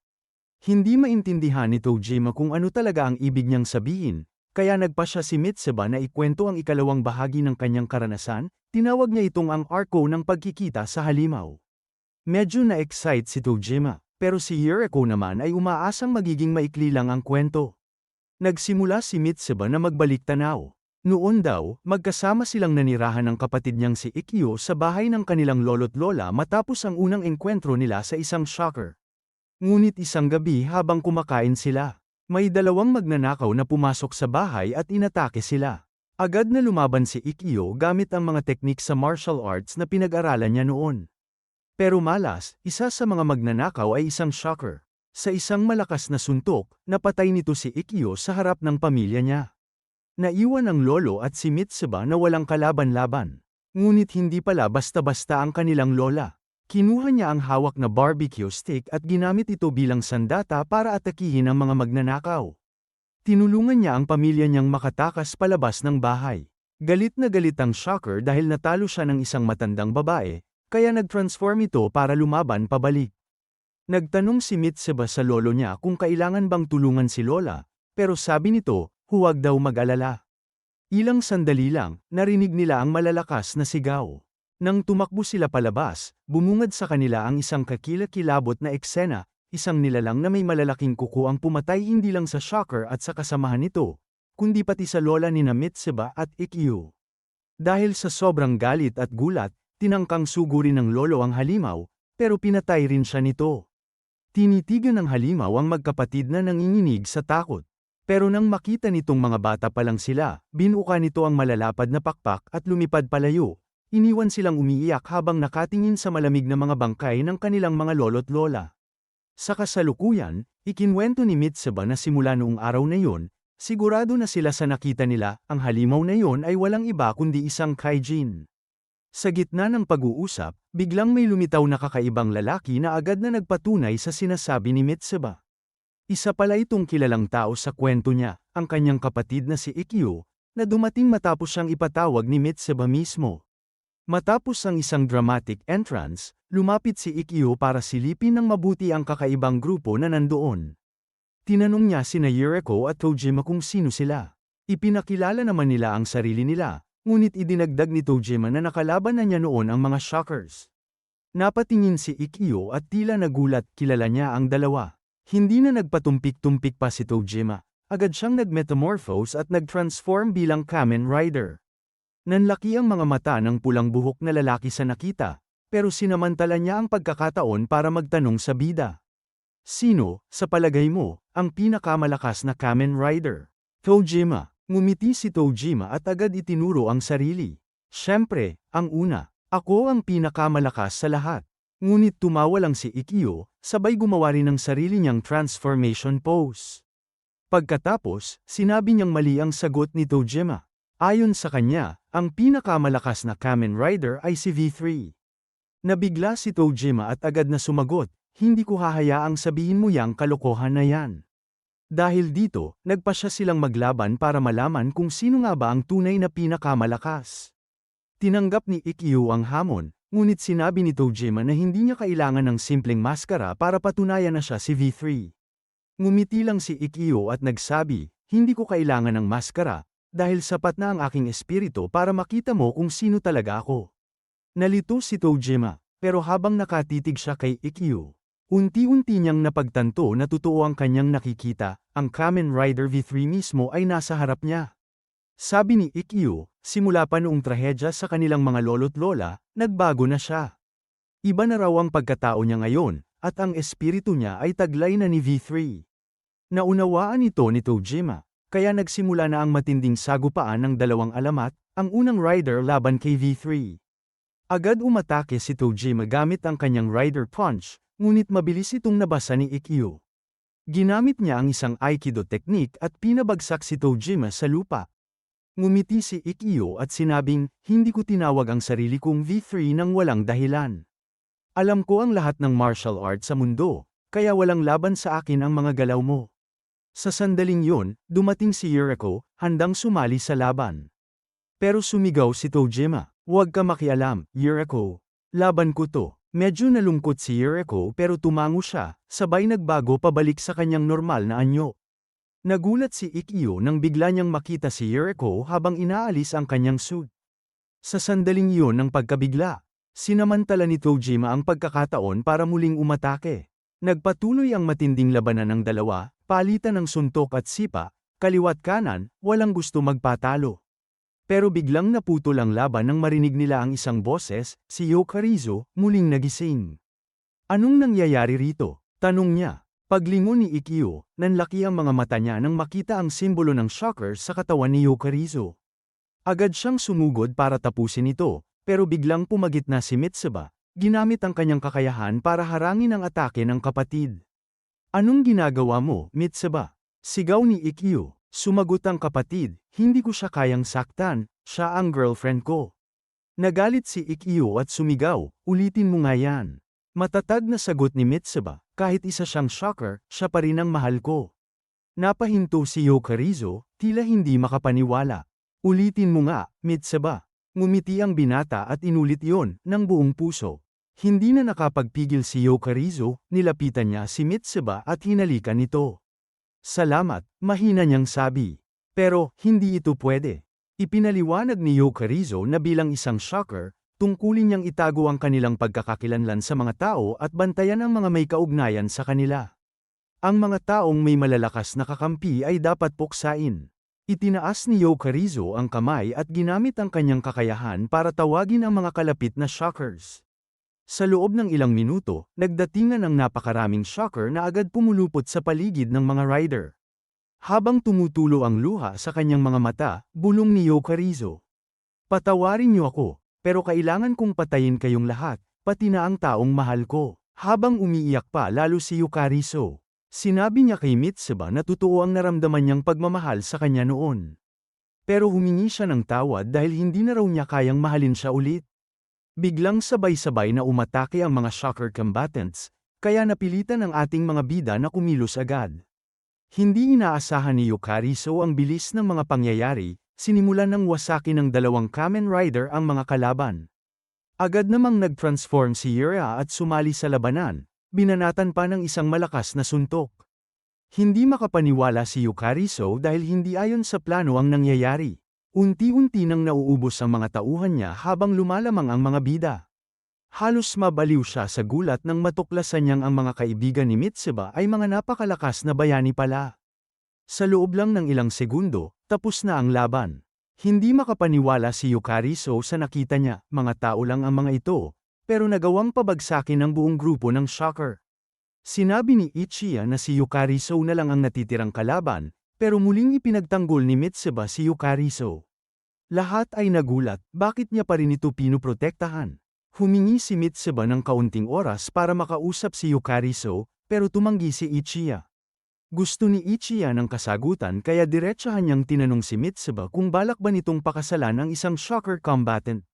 Hindi maintindihan ni Tojima kung ano talaga ang ibig niyang sabihin, kaya nagpa siya si Mitsuba na ikwento ang ikalawang bahagi ng kanyang karanasan, tinawag niya itong ang arko ng pagkikita sa halimaw. Medyo na-excite si Tojima, pero si Yuriko naman ay umaasang magiging maikli lang ang kwento. Nagsimula si Mitsuba na magbalik tanaw. Noon daw, magkasama silang nanirahan ng kapatid niyang si Ikkyo sa bahay ng kanilang lolo't lola matapos ang unang engkwentro nila sa isang shocker. Ngunit isang gabi habang kumakain sila, may dalawang magnanakaw na pumasok sa bahay at inatake sila. Agad na lumaban si Ikkyo gamit ang mga teknik sa martial arts na pinag-aralan niya noon. Pero malas, isa sa mga magnanakaw ay isang shocker. Sa isang malakas na suntok, napatay nito si Ikkyo sa harap ng pamilya niya. Naiwan ang lolo at si Mitsuba na walang kalaban-laban. Ngunit hindi pala basta-basta ang kanilang lola. Kinuha niya ang hawak na barbecue stick at ginamit ito bilang sandata para atakihin ang mga magnanakaw. Tinulungan niya ang pamilya niyang makatakas palabas ng bahay. Galit na galit ang shocker dahil natalo siya ng isang matandang babae, kaya nag-transform ito para lumaban pabalik. Nagtanong si Mitsuba sa lolo niya kung kailangan bang tulungan si lola, pero sabi nito, huwag daw mag-alala. Ilang sandali lang, narinig nila ang malalakas na sigaw. Nang tumakbo sila palabas, bumungad sa kanila ang isang kakilakilabot na eksena, isang nilalang na may malalaking kuko ang pumatay hindi lang sa shocker at sa kasamahan nito, kundi pati sa lola ni Mitsuba at Ikkyo. Dahil sa sobrang galit at gulat, tinangkang sugurin ng lolo ang halimaw, pero pinatay rin siya nito. Tinitigan ng halimaw ang magkapatid na nanginginig sa takot. Pero nang makita nitong mga bata pa lang sila, binuka nito ang malalapad na pakpak at lumipad palayo. Iniwan silang umiiyak habang nakatingin sa malamig na mga bangkay ng kanilang mga lolo't lola. Sa kasalukuyan, ikinwento ni Mitsuba na simula noong araw na yon, sigurado na sila sa nakita nila, ang halimaw na yon ay walang iba kundi isang kaijin. Sa gitna ng pag-uusap, biglang may lumitaw na kakaibang lalaki na agad na nagpatunay sa sinasabi ni Mitsuba. Isa pala itong kilalang tao sa kwento niya, ang kanyang kapatid na si Ikkyo, na dumating matapos siyang ipatawag ni Mitsuba mismo. Matapos ang isang dramatic entrance, lumapit si Ikkyo para silipin ng mabuti ang kakaibang grupo na nandoon. Tinanong niya sina Yuriko at Tojima kung sino sila. Ipinakilala naman nila ang sarili nila, ngunit idinagdag ni Tojima na nakalaban na niya noon ang mga shockers. Napatingin si Ikkyo at tila nagulat, kilala niya ang dalawa. Hindi na nagpatumpik-tumpik pa si Tojima, agad siyang nag-metamorphose at nag-transform bilang Kamen Rider. Nanlaki ang mga mata ng pulang buhok na lalaki sa nakita, pero sinamantala niya ang pagkakataon para magtanong sa bida. Sino, sa palagay mo, ang pinakamalakas na Kamen Rider? Tojima. Ngumiti si Tojima at agad itinuro ang sarili. Siyempre, ang una, ako ang pinakamalakas sa lahat. Ngunit tumawa lang si Ikkyo, sabay gumawa rin ng sarili niyang transformation pose. Pagkatapos, sinabi niyang mali ang sagot ni Tojima. Ayon sa kanya, ang pinakamalakas na Kamen Rider ay si V3. Nabigla si Tojima at agad na sumagot, hindi ko hahayaang sabihin mo yang kalokohan na yan. Dahil dito, nagpa siya silang maglaban para malaman kung sino nga ba ang tunay na pinakamalakas. Tinanggap ni Ikkyo ang hamon. Ngunit sinabi ni Tojima na hindi niya kailangan ng simpleng maskara para patunayan na siya si V3. Ngumiti lang si Ikkyo at nagsabi, hindi ko kailangan ng maskara, dahil sapat na ang aking espiritu para makita mo kung sino talaga ako. Nalito si Tojima, pero habang nakatitig siya kay Ikkyo, unti-unti niyang napagtanto na totoo ang kanyang nakikita, ang Kamen Rider V3 mismo ay nasa harap niya. Sabi ni Ikkyo, simula pa noong trahedya sa kanilang mga lolo't lola, nagbago na siya. Iba na raw ang pagkatao niya ngayon, at ang espiritu niya ay taglay na ni V3. Naunawaan ito ni Tojima, kaya nagsimula na ang matinding sagupaan ng dalawang alamat, ang unang rider laban kay V3. Agad umatake si Tojima gamit ang kanyang rider punch, ngunit mabilis itong nabasa ni Ikkyo. Ginamit niya ang isang Aikido technique at pinabagsak si Tojima sa lupa. Ngumiti si Ikkyo at sinabing, hindi ko tinawag ang sarili kong V3 nang walang dahilan. Alam ko ang lahat ng martial arts sa mundo, kaya walang laban sa akin ang mga galaw mo. Sa sandaling yon, dumating si Yuriko, handang sumali sa laban. Pero sumigaw si Tojima, "Huwag ka makialam, Yuriko. Laban ko to." Medyo nalungkot si Yuriko pero tumango siya, sabay nagbago pabalik sa kanyang normal na anyo. Nagulat si Ikkyo nang bigla niyang makita si Yuriko habang inaalis ang kanyang suit. Sa sandaling iyon ng pagkabigla, sinamantala ni Tojima ang pagkakataon para muling umatake. Nagpatuloy ang matinding labanan ng dalawa, palitan ng suntok at sipa, kaliwat kanan, walang gusto magpatalo. Pero biglang naputol ang laban nang marinig nila ang isang boses, si Yokarizo, muling nagising. "Anong nangyayari rito?" tanong niya. Paglingon ni Ikkyo, nanlaki ang mga mata niya nang makita ang simbolo ng shocker sa katawan ni Yokarizo. Agad siyang sumugod para tapusin ito, pero biglang pumagitna si Mitsuba, ginamit ang kanyang kakayahan para harangin ang atake ng kapatid. "Anong ginagawa mo, Mitsuba?" sigaw ni Ikkyo. Sumagot ang kapatid, "Hindi ko siya kayang saktan, siya ang girlfriend ko." Nagalit si Ikkyo at sumigaw, "Ulitin mo nga yan." Matatag na sagot ni Mitsuba, "Kahit isa siyang shocker, siya pa rin ang mahal ko." Napahinto si Yokarizo, tila hindi makapaniwala. "Ulitin mo nga, Mitsuba." Ngumiti ang binata at inulit iyon, ng buong puso. Hindi na nakapagpigil si Yokarizo, nilapitan niya si Mitsuba at hinalikan ito. "Salamat," mahina niyang sabi. Pero, hindi ito pwede. Ipinaliwanag ni Yokarizo na bilang isang shocker, tungkulin niyang itago ang kanilang pagkakakilanlan sa mga tao at bantayan ang mga may kaugnayan sa kanila. Ang mga taong may malalakas na kakampi ay dapat puksain. Itinaas ni Yokarizo ang kamay at ginamit ang kanyang kakayahan para tawagin ang mga kalapit na shockers. Sa loob ng ilang minuto, nagdatingan ang napakaraming shocker na agad pumulupot sa paligid ng mga rider. Habang tumutulo ang luha sa kanyang mga mata, bulong ni Yokarizo, "Patawarin niyo ako, pero kailangan kong patayin kayong lahat, pati na ang taong mahal ko." Habang umiiyak pa lalo si Yokarizo, sinabi niya kay Mitsuba na totoo ang naramdaman niyang pagmamahal sa kanya noon. Pero humingi siya ng tawad dahil hindi na raw niya kayang mahalin siya ulit. Biglang sabay-sabay na umatake ang mga shocker combatants, kaya napilitan ang ating mga bida na kumilos agad. Hindi inaasahan ni Yokarizo ang bilis ng mga pangyayari, sinimulan ng wasaki ng dalawang Kamen Rider ang mga kalaban. Agad namang nag-transform si Yura at sumali sa labanan, binanatan pa ng isang malakas na suntok. Hindi makapaniwala si Yokarizo dahil hindi ayon sa plano ang nangyayari. Unti-unti nang nauubos ang mga tauhan niya habang lumalamang ang mga bida. Halos mabaliw siya sa gulat nang matuklasan niyang ang mga kaibigan ni Mitsuba ay mga napakalakas na bayani pala. Sa loob lang ng ilang segundo, tapos na ang laban. Hindi makapaniwala si Yokarizo sa nakita niya, mga tao lang ang mga ito, pero nagawang pabagsakin ang buong grupo ng shocker. Sinabi ni Ichiya na si Yokarizo na lang ang natitirang kalaban, pero muling ipinagtanggol ni Mitsuba si Yokarizo. Lahat ay nagulat, bakit niya pa rin ito pinoprotektahan? Humingi si Mitsuba ng kaunting oras para makausap si Yokarizo, pero tumanggi si Ichiya. Gusto ni Ichiya ng kasagutan kaya diretsahan niyang tinanong si Mitsuba kung balak ba nitong pakasalan ang isang shocker combatant.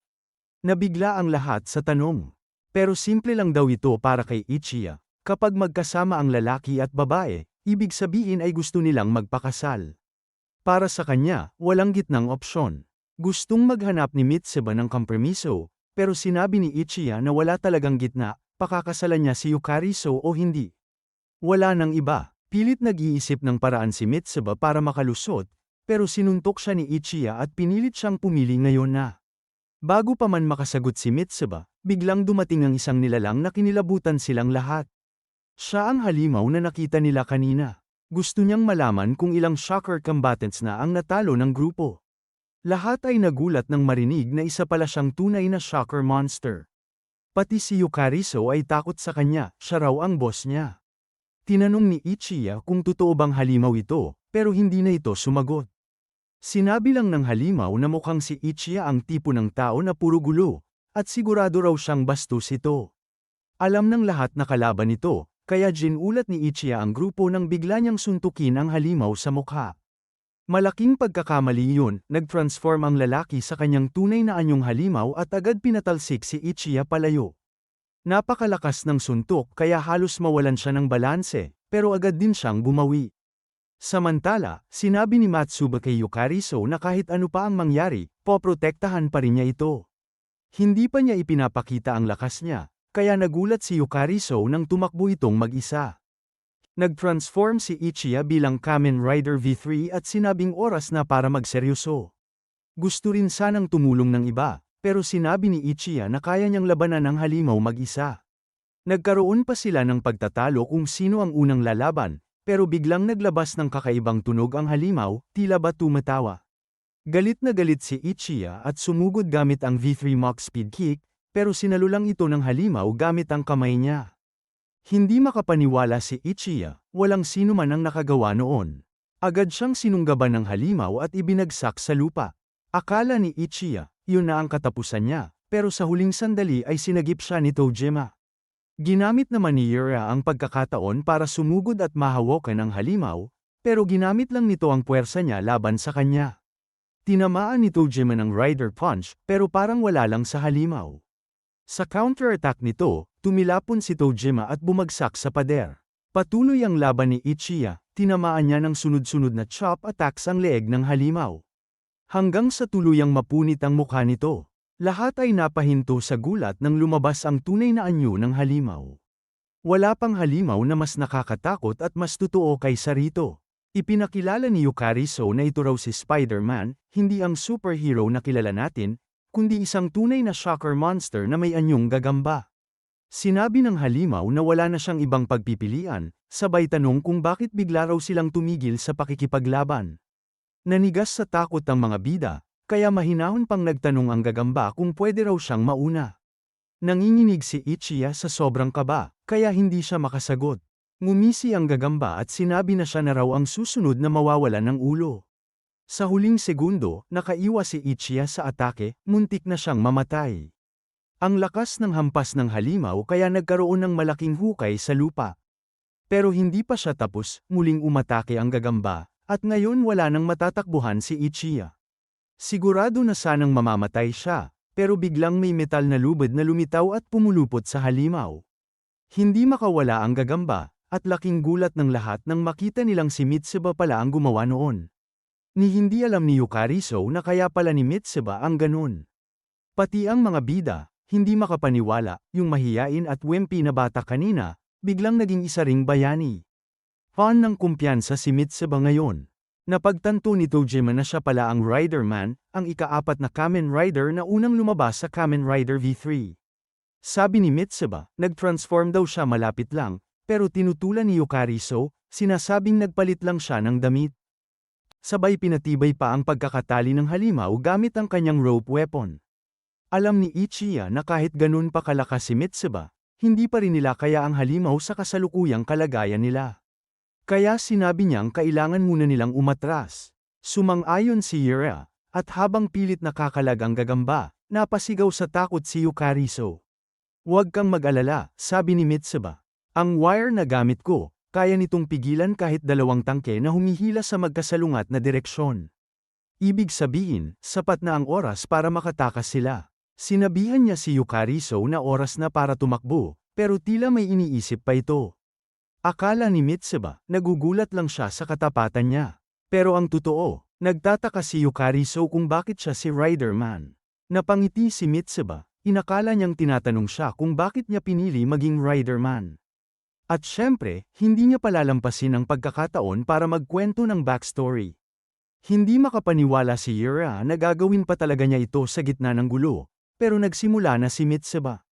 Nabigla ang lahat sa tanong. Pero simple lang daw ito para kay Ichiya. Kapag magkasama ang lalaki at babae, ibig sabihin ay gusto nilang magpakasal. Para sa kanya, walang gitnang opsyon. Gustong maghanap ni Mitsuba ng kompromiso, pero sinabi ni Ichiya na wala talagang gitna, pakakasalan niya si Yokarizo o hindi. Wala nang iba, pilit nag-iisip ng paraan si Mitsuba para makalusot, pero sinuntok siya ni Ichiya at pinilit siyang pumili ngayon na. Bago pa man makasagot si Mitsuba, biglang dumating ang isang nilalang na kinilabutan silang lahat. Siya ang halimaw na nakita nila kanina. Gusto niyang malaman kung ilang shocker combatants na ang natalo ng grupo. Lahat ay nagulat nang marinig na isa pala siyang tunay na shocker monster. Pati si Yokarizo ay takot sa kanya, siya raw ang boss niya. Tinanong ni Ichiya kung totoo bang halimaw ito, pero hindi na ito sumagot. Sinabi lang ng halimaw na mukhang si Ichiya ang tipo ng tao na puro gulo, at sigurado raw siyang bastos ito. Alam ng lahat na kalaban nito, kaya ginulat ni Ichiya ang grupo nang bigla niyang suntukin ang halimaw sa mukha. Malaking pagkakamali iyon, nag-transform ang lalaki sa kanyang tunay na anyong halimaw at agad pinatalsik si Ichiya palayo. Napakalakas ng suntok kaya halos mawalan siya ng balanse, pero agad din siyang bumawi. Samantala, sinabi ni Mitsuba kay Yokarizo na kahit ano pa ang mangyari, poprotektahan pa rin niya ito. Hindi pa niya ipinapakita ang lakas niya, kaya nagulat si Yukariso nang tumakbo itong mag-isa. Nag-transform si Ichiya bilang Kamen Rider V3 at sinabing oras na para magseryoso. Gusto rin sanang tumulong ng iba, pero sinabi ni Ichiya na kaya niyang labanan ang halimaw mag-isa. Nagkaroon pa sila ng pagtatalo kung sino ang unang lalaban, pero biglang naglabas ng kakaibang tunog ang halimaw, tila ba tumatawa. Galit na galit si Ichiya at sumugod gamit ang V3 Mach Speed Kick, pero sinalulang ito ng halimaw gamit ang kamay niya. Hindi makapaniwala si Ichiya, walang sino man ang nakagawa noon. Agad siyang sinunggaban ng halimaw at ibinagsak sa lupa. Akala ni Ichiya, yun na ang katapusan niya, pero sa huling sandali ay sinagip siya ni Tojima. Ginamit naman ni Yura ang pagkakataon para sumugod at mahawakan ang halimaw, pero ginamit lang nito ang puwersa niya laban sa kanya. Tinamaan ni Tojima ng Rider Punch, pero parang wala lang sa halimaw. Sa counter-attack nito, tumilapon si Tojima at bumagsak sa pader. Patuloy ang laban ni Ichiya, tinamaan niya ng sunod-sunod na chop attacks ang leeg ng halimaw. Hanggang sa tuluyang mapunit ang mukha nito. Lahat ay napahinto sa gulat nang lumabas ang tunay na anyo ng halimaw. Wala pang halimaw na mas nakakatakot at mas totoo kaysa rito. Ipinakilala ni Yukariso na ito raw si Spider-Man, hindi ang superhero na kilala natin, kundi isang tunay na shocker monster na may anyong gagamba. Sinabi ng halimaw na wala na siyang ibang pagpipilian, sabay tanong kung bakit bigla raw silang tumigil sa pakikipaglaban. Nanigas sa takot ang mga bida, kaya mahinahon pang nagtanong ang gagamba kung pwede raw siyang mauna. Nanginginig si Ichiya sa sobrang kaba, kaya hindi siya makasagot. Ngumisi ang gagamba at sinabi na siya na raw ang susunod na mawawalan ng ulo. Sa huling segundo, nakaiwas si Ichiya sa atake, muntik na siyang mamatay. Ang lakas ng hampas ng halimaw kaya nagkaroon ng malaking hukay sa lupa. Pero hindi pa siya tapos, muling umatake ang gagamba, at ngayon wala nang matatakbuhan si Ichiya. Sigurado na sanang mamamatay siya, pero biglang may metal na lubid na lumitaw at pumulupot sa halimaw. Hindi makawala ang gagamba, at laking gulat ng lahat nang makita nilang si Mitsuba pala ang gumawa noon. Ni hindi alam ni Yukariso na kaya pala ni Mitsuba ang ganun. Pati ang mga bida, hindi makapaniwala, yung mahiyain at wimpy na bata kanina, biglang naging isa ring bayani. Fan ng kumpiyansa si Mitsuba ngayon. Napagtanto ni Tojima na siya pala ang Riderman, ang ika-4 na Kamen Rider na unang lumabas sa Kamen Rider V3. Sabi ni Mitsuba, nag-transform daw siya malapit lang, pero tinutulan ni Yukariso, sinasabing nagpalit lang siya ng damit. Sabay pinatibay pa ang pagkakatali ng halimaw gamit ang kanyang rope weapon. Alam ni Ichiya na kahit ganun pa kalakas si Mitsuba, hindi pa rin nila kaya ang halimaw sa kasalukuyang kalagayan nila. Kaya sinabi niyang kailangan muna nilang umatras. Sumang-ayon si Yura, at habang pilit nakakalag ang gagamba, napasigaw sa takot si Yukariso. Huwag kang mag-alala, sabi ni Mitsuba. Ang wire na gamit ko, kaya nitong pigilan kahit 2 tangke na humihila sa magkasalungat na direksyon. Ibig sabihin, sapat na ang oras para makatakas sila. Sinabihan niya si Yukariso na oras na para tumakbo, pero tila may iniisip pa ito. Akala ni Mitsuba, nagugulat lang siya sa katapatan niya. Pero ang totoo, nagtataka si Yukariso kung bakit siya si Riderman. Napangiti si Mitsuba, inakala niyang tinatanong siya kung bakit niya pinili maging Riderman. At syempre, hindi niya palalampasin ang pagkakataon para magkwento ng backstory. Hindi makapaniwala si Yura na gagawin pa talaga niya ito sa gitna ng gulo, pero nagsimula na si Mitsuba.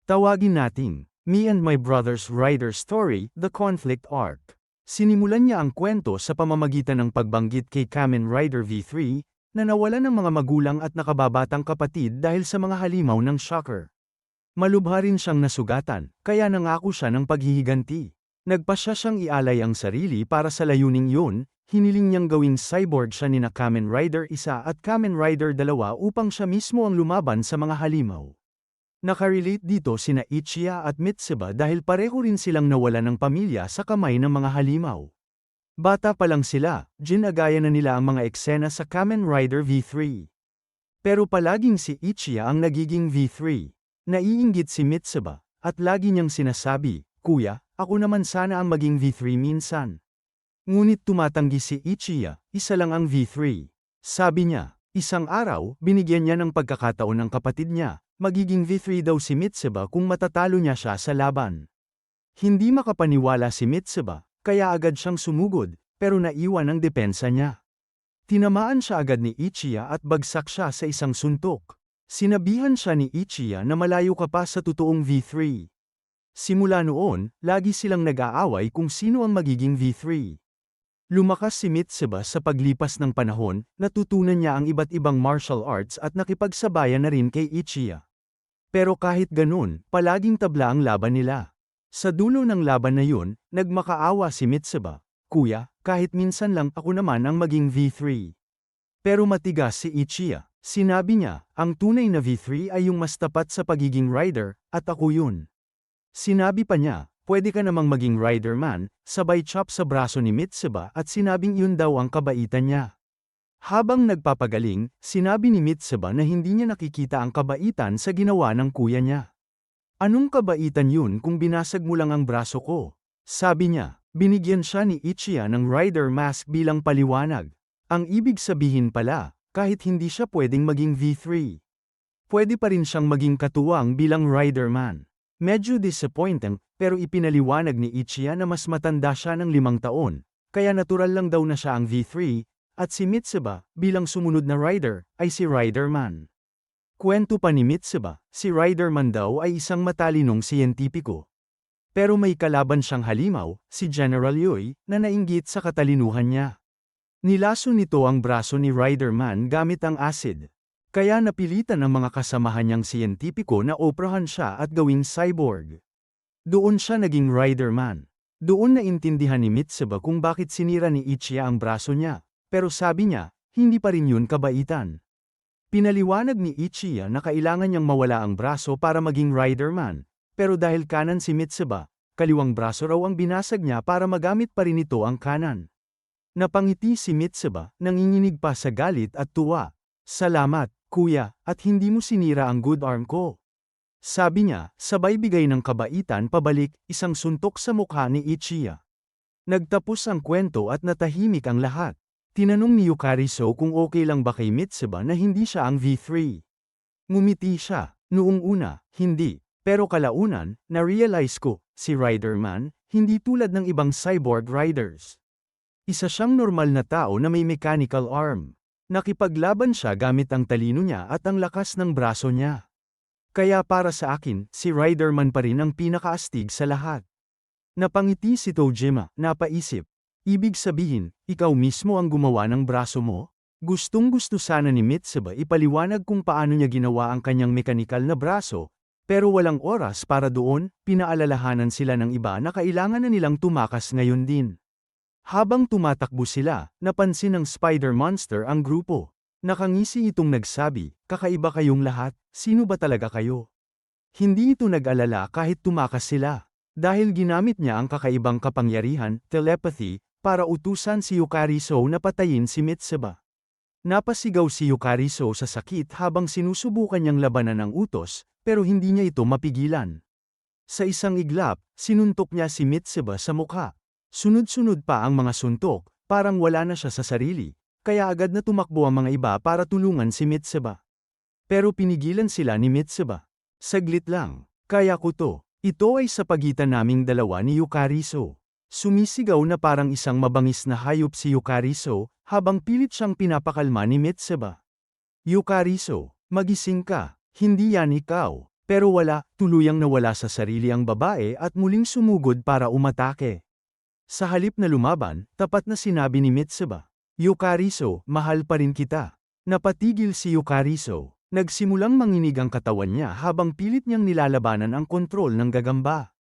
Tawagin nating Me and My Brother's Rider Story, The Conflict Arc. Sinimulan niya ang kwento sa pamamagitan ng pagbanggit kay Kamen Rider V3, na nawalan ng mga magulang at nakababatang kapatid dahil sa mga halimaw ng shocker. Malubha rin siyang nasugatan, kaya nangako siya ng paghihiganti. Nagpasya siyang ialay ang sarili para sa layuning yun, hiniling niyang gawing cyborg siya nina Kamen Rider 1 at Kamen Rider 2 upang siya mismo ang lumaban sa mga halimaw. Nakarelate dito sina Ichiya at Mitsuba dahil pareho rin silang nawalan ng pamilya sa kamay ng mga halimaw. Bata pa lang sila, ginagaya na nila ang mga eksena sa Kamen Rider V3. Pero palaging si Ichiya ang nagiging V3. Naiinggit si Mitsuba, at lagi niyang sinasabi, "Kuya, ako naman sana ang maging V3 minsan." Ngunit tumatanggi si Ichiya, isa lang ang V3. Sabi niya, Isang araw, binigyan niya ng pagkakataon ng kapatid niya, magiging V3 daw si Mitsuba kung matatalo niya siya sa laban. Hindi makapaniwala si Mitsuba, kaya agad siyang sumugod, pero naiwan ang depensa niya. Tinamaan siya agad ni Ichiya at bagsak siya sa isang suntok. Sinabihan siya ni Ichiya na malayo ka pa sa totoong V3. Simula noon, lagi silang nag-aaway kung sino ang magiging V3. Lumakas si Mitsuba sa paglipas ng panahon, natutunan niya ang iba't ibang martial arts at nakipagsabayan na rin kay Ichiya. Pero kahit ganun, palaging tabla ang laban nila. Sa dulo ng laban na yun, nagmakaawa si Mitsuba, "Kuya, kahit minsan lang ako naman ang maging V3." Pero matigas si Ichiya. Sinabi niya, ang tunay na V3 ay yung mas tapat sa pagiging rider, at ako yun. Sinabi pa niya, pwede ka namang maging rider man, sabay chop sa braso ni Mitsuba at sinabing yun daw ang kabaitan niya. Habang nagpapagaling, sinabi ni Mitsuba na hindi niya nakikita ang kabaitan sa ginawa ng kuya niya. Anong kabaitan yun kung binasag mo lang ang braso ko? Sabi niya, binigyan siya ni Ichiya ng rider mask bilang paliwanag. Ang ibig sabihin pala, kahit hindi siya pwedeng maging V3. Pwede pa rin siyang maging katuwang bilang rider man. Medyo disappointing, pero ipinaliwanag ni Ichiya na mas matanda siya ng 5 taon, kaya natural lang daw na siya ang V3, at si Mitsuba, bilang sumunod na rider, ay si Riderman. Kwento pa ni Mitsuba, si Riderman daw ay isang matalinong siyentipiko. Pero may kalaban siyang halimaw, si General Yui, na nainggit sa katalinuhan niya. Nilaso nito ang braso ni Riderman gamit ang acid. Kaya napilitan ang mga kasamahan niyang siyentipiko na oprahan siya at gawing cyborg. Doon siya naging Riderman. Doon naintindihan ni Mitsuba kung bakit sinira ni Ichiya ang braso niya, pero sabi niya, hindi pa rin yun kabaitan. Pinaliwanag ni Ichiya na kailangan niyang mawala ang braso para maging Riderman, pero dahil kanan si Mitsuba, kaliwang braso raw ang binasag niya para magamit pa rin ito ang kanan. Napangiti si Mitsuba, nanginginig pa sa galit at tuwa. Salamat, kuya, at hindi mo sinira ang good arm ko. Sabi niya, sabay bigay ng kabaitan pabalik, isang suntok sa mukha ni Ichiya. Nagtapos ang kwento at natahimik ang lahat. Tinanong ni Yukariso kung okay lang ba kay Mitsuba na hindi siya ang V3. Ngumiti siya. Noong una, hindi. Pero kalaunan, na-realize ko, si Riderman, hindi tulad ng ibang cyborg riders. Isa siyang normal na tao na may mechanical arm. Nakipaglaban siya gamit ang talino niya at ang lakas ng braso niya. Kaya para sa akin, si Riderman pa rin ang pinakaastig sa lahat. Napangiti si Tojima, napaisip. Ibig sabihin, ikaw mismo ang gumawa ng braso mo? Gustong-gusto sana ni Mitsuba ipaliwanag kung paano niya ginawa ang kanyang mekanikal na braso, pero walang oras para doon, pinaalalahanan sila ng iba na kailangan na nilang tumakas ngayon din. Habang tumatakbo sila, napansin ng Spider Monster ang grupo. Nakangisi itong nagsabi, kakaiba kayong lahat, sino ba talaga kayo? Hindi ito nag-alala kahit tumakas sila. Dahil ginamit niya ang kakaibang kapangyarihan, telepathy, para utusan si Yukariso na patayin si Mitsuba. Napasigaw si Yukariso sa sakit habang sinusubukan niyang labanan ang utos, pero hindi niya ito mapigilan. Sa isang iglap, sinuntok niya si Mitsuba sa mukha. Sunod-sunod pa ang mga suntok, parang wala na siya sa sarili, kaya agad na tumakbo ang mga iba para tulungan si Mitsuba. Pero pinigilan sila ni Mitsuba. Saglit lang, kaya ko to. Ito ay sa pagitan naming dalawa ni Yukariso. Sumisigaw na parang isang mabangis na hayop si Yukariso, habang pilit siyang pinapakalma ni Mitsuba. Yukariso, magising ka, hindi yan ikaw. Pero wala, tuluyang nawala sa sarili ang babae at muling sumugod para umatake. Sa halip na lumaban, tapat na sinabi ni Mitsuba, Yukariso, mahal pa rin kita. Napatigil si Yukariso. Nagsimulang manginig ang katawan niya habang pilit niyang nilalabanan ang kontrol ng gagamba.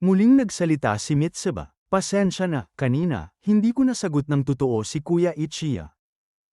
Muling nagsalita si Mitsuba, pasensya na, kanina, hindi ko nasagot ng totoo si Kuya Ichiya.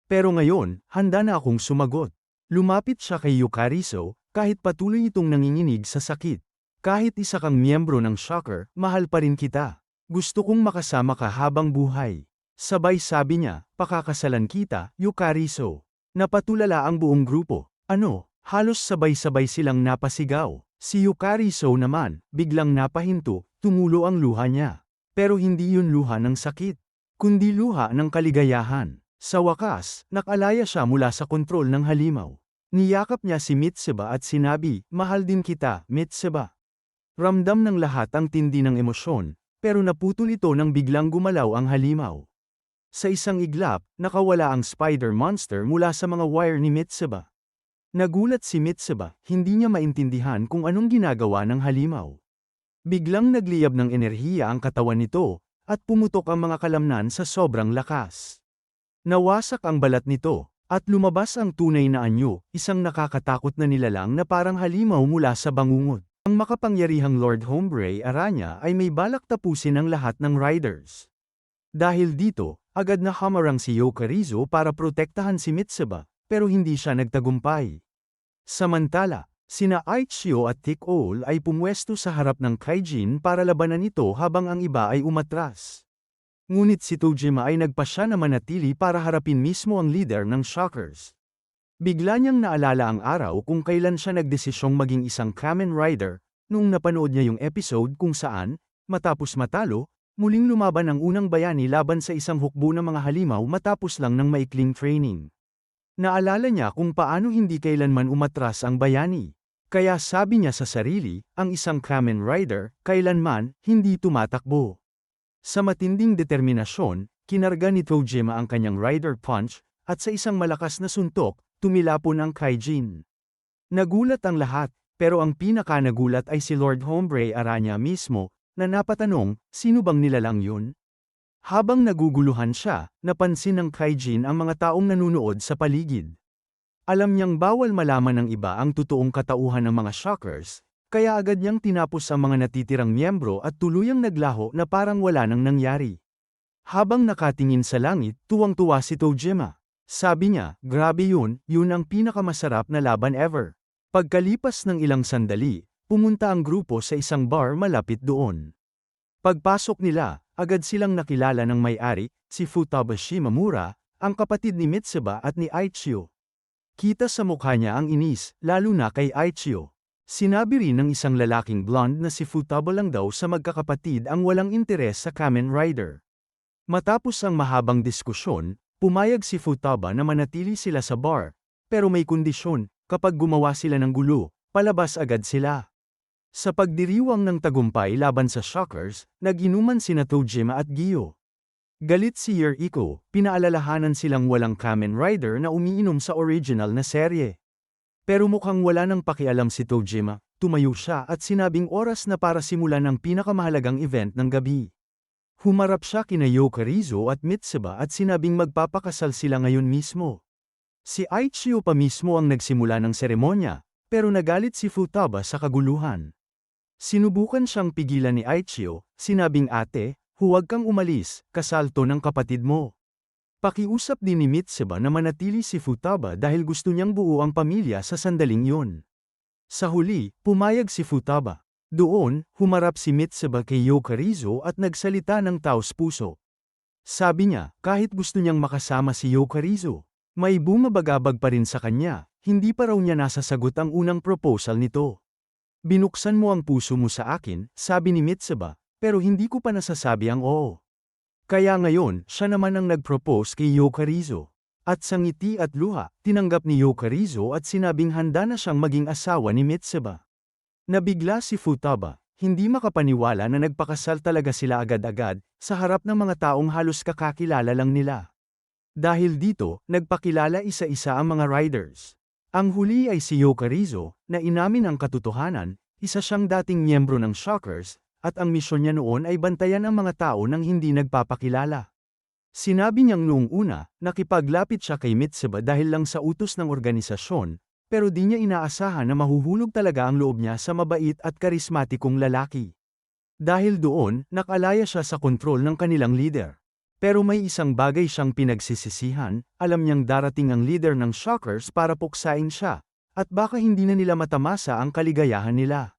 Pero ngayon, handa na akong sumagot. Lumapit siya kay Yukariso, kahit patuloy itong nanginginig sa sakit. Kahit isa kang miyembro ng Shocker, mahal pa rin kita. Gusto kong makasama ka habang buhay. Sabay sabi niya, pakakasalan kita, Yukariso. Napatulala ang buong grupo. Ano, halos sabay-sabay silang napasigaw. Si Yukariso naman, biglang napahinto, tumulo ang luha niya. Pero hindi yun luha ng sakit, kundi luha ng kaligayahan. Sa wakas, nakalaya siya mula sa kontrol ng halimaw. Niyakap niya si Mitseba at sinabi, "Mahal din kita, Mitseba." Ramdam ng lahat ang tindi ng emosyon, pero naputol ito nang biglang gumalaw ang halimaw. Sa isang iglap, nakawala ang spider monster mula sa mga wire ni Mitseba. Nagulat si Mitseba, hindi niya maintindihan kung anong ginagawa ng halimaw. Biglang nagliyab ng enerhiya ang katawan nito, at pumutok ang mga kalamnan sa sobrang lakas. Nawasak ang balat nito, at lumabas ang tunay na anyo, isang nakakatakot na nilalang na parang halimaw mula sa bangungot. Ang makapangyarihang Lord Hombre Aranya ay may balak tapusin ang lahat ng riders. Dahil dito, agad na hamarang si Yokarizo para protektahan si Mitseba, pero hindi siya nagtagumpay. Samantala, sina Aichio at Tik-Ol ay pumwesto sa harap ng Kaijin para labanan ito habang ang iba ay umatras. Ngunit si Tojima ay nagpasya na manatili para harapin mismo ang leader ng Shockers. Bigla niyang naalala ang araw kung kailan siya nagdesisyong maging isang Kamen Rider, noong napanood niya yung episode kung saan, matapos matalo, muling lumaban ang unang bayani laban sa isang hukbo ng mga halimaw matapos lang ng maikling training. Naalala niya kung paano hindi kailanman umatras ang bayani. Kaya sabi niya sa sarili, ang isang Kamen Rider, kailanman, hindi tumatakbo. Sa matinding determinasyon, kinarga ni Tojima ang kanyang Rider Punch, at sa isang malakas na suntok, tumilapon ang Kaijin. Nagulat ang lahat, pero ang pinaka-nagulat ay si Lord Hombre Aranya mismo, na napatanong, sino bang nilalang yun? Habang naguguluhan siya, napansin ng Kaijin ang mga taong nanunood sa paligid. Alam niyang bawal malaman ng iba ang totoong katauhan ng mga Shockers, kaya agad niyang tinapos ang mga natitirang miyembro at tuluyang naglaho na parang wala nang nangyari. Habang nakatingin sa langit, tuwang-tuwa si Tojima. Sabi niya, "Grabe yun ang pinakamasarap na laban ever." Pagkalipas ng ilang sandali, pumunta ang grupo sa isang bar malapit doon. Pagpasok nila, agad silang nakilala ng may-ari, si Futaba Shimamura, ang kapatid ni Mitseba at ni Aichio. Kita sa mukha niya ang inis, lalo na kay Aichio. Sinabi rin ng isang lalaking blonde na si Futaba lang daw sa magkakapatid ang walang interes sa Kamen Rider. Matapos ang mahabang diskusyon, pumayag si Futaba na manatili sila sa bar, pero may kondisyon, kapag gumawa sila ng gulo, palabas agad sila. Sa pagdiriwang ng tagumpay laban sa Shockers, nag-inuman sina Tojima at Gyo. Galit si Yuriko, pinaalalahanan silang walang Kamen Rider na umiinom sa original na serye. Pero mukhang wala nang pakialam si Tojima, tumayo siya at sinabing oras na para simulan ang pinakamahalagang event ng gabi. Humarap siya kina Yokarizo at Mitseba at sinabing magpapakasal sila ngayon mismo. Si Aichio pa mismo ang nagsimula ng seremonya, pero nagalit si Futaba sa kaguluhan. Sinubukan siyang pigilan ni Aichio, sinabing, "Ate, huwag kang umalis, kasal to ng kapatid mo." Pakiusap din ni Mitseba na manatili si Futaba dahil gusto niyang buo ang pamilya sa sandaling yun. Sa huli, pumayag si Futaba. Doon, humarap si Mitseba kay Yokarizo at nagsalita ng taos-puso. Sabi niya, kahit gusto niyang makasama si Yokarizo, may bumabagabag pa rin sa kanya, hindi pa raw niya nasasagot ang unang proposal nito. "Binuksan mo ang puso mo sa akin," sabi ni Mitseba, "pero hindi ko pa nasasabi ang oo." Kaya ngayon, siya naman ang nag-propose kay Yokarizo. At sa ngiti at luha, tinanggap ni Yokarizo at sinabing handa na siyang maging asawa ni Mitseba. Nabigla si Futaba, hindi makapaniwala na nagpakasal talaga sila agad-agad, sa harap ng mga taong halos kakakilala lang nila. Dahil dito, nagpakilala isa-isa ang mga riders. Ang huli ay si Yokarizo, na inamin ang katotohanan, isa siyang dating miyembro ng Shockers, at ang misyon niya noon ay bantayan ang mga tao nang hindi nagpapakilala. Sinabi niyang noong una, nakipaglapit siya kay Mitseba dahil lang sa utos ng organisasyon, pero di niya inaasahan na mahuhulog talaga ang loob niya sa mabait at karismatikong lalaki. Dahil doon, nakalaya siya sa kontrol ng kanilang leader. Pero may isang bagay siyang pinagsisisihan, alam niyang darating ang leader ng Shockers para puksain siya, at baka hindi na nila matamasa ang kaligayahan nila.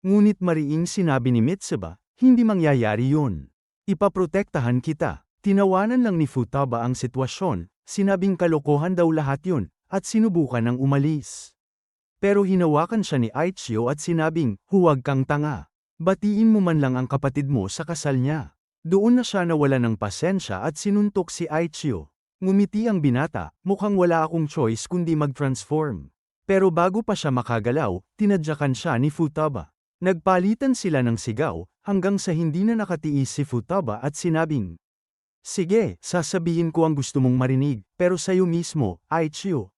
Ngunit mariing sinabi ni Mitseba, hindi mangyayari yun. Ipaprotektahan kita. Tinawanan lang ni Futaba ang sitwasyon, sinabing kalokohan daw lahat yun, at sinubukan ng umalis. Pero hinawakan siya ni Aichio at sinabing, "Huwag kang tanga. Batiin mo man lang ang kapatid mo sa kasal niya." Doon na siya nawala ng pasensya at sinuntok si Aichio. Ngumiti ang binata, mukhang wala akong choice kundi mag-transform. Pero bago pa siya makagalaw, tinadyakan siya ni Futaba. Nagpalitan sila ng sigaw, hanggang sa hindi na nakatiis si Futaba at sinabing, "Sige, sasabihin ko ang gusto mong marinig, pero sa'yo mismo, Aichio."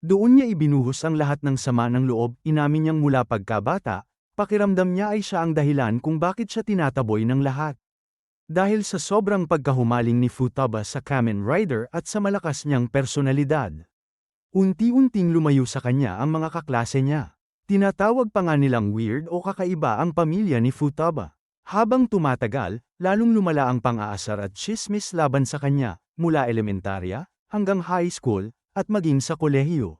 Doon niya ibinuhos ang lahat ng sama ng loob, inamin niyang mula pagkabata, pakiramdam niya ay siya ang dahilan kung bakit siya tinataboy ng lahat. Dahil sa sobrang pagkahumaling ni Futaba sa Kamen Rider at sa malakas niyang personalidad. Unti-unting lumayo sa kanya ang mga kaklase niya. Tinatawag pa nga nilang weird o kakaiba ang pamilya ni Futaba. Habang tumatagal, lalong lumala ang pang-aasar at tsismis laban sa kanya, mula elementarya, hanggang high school, at maging sa kolehiyo.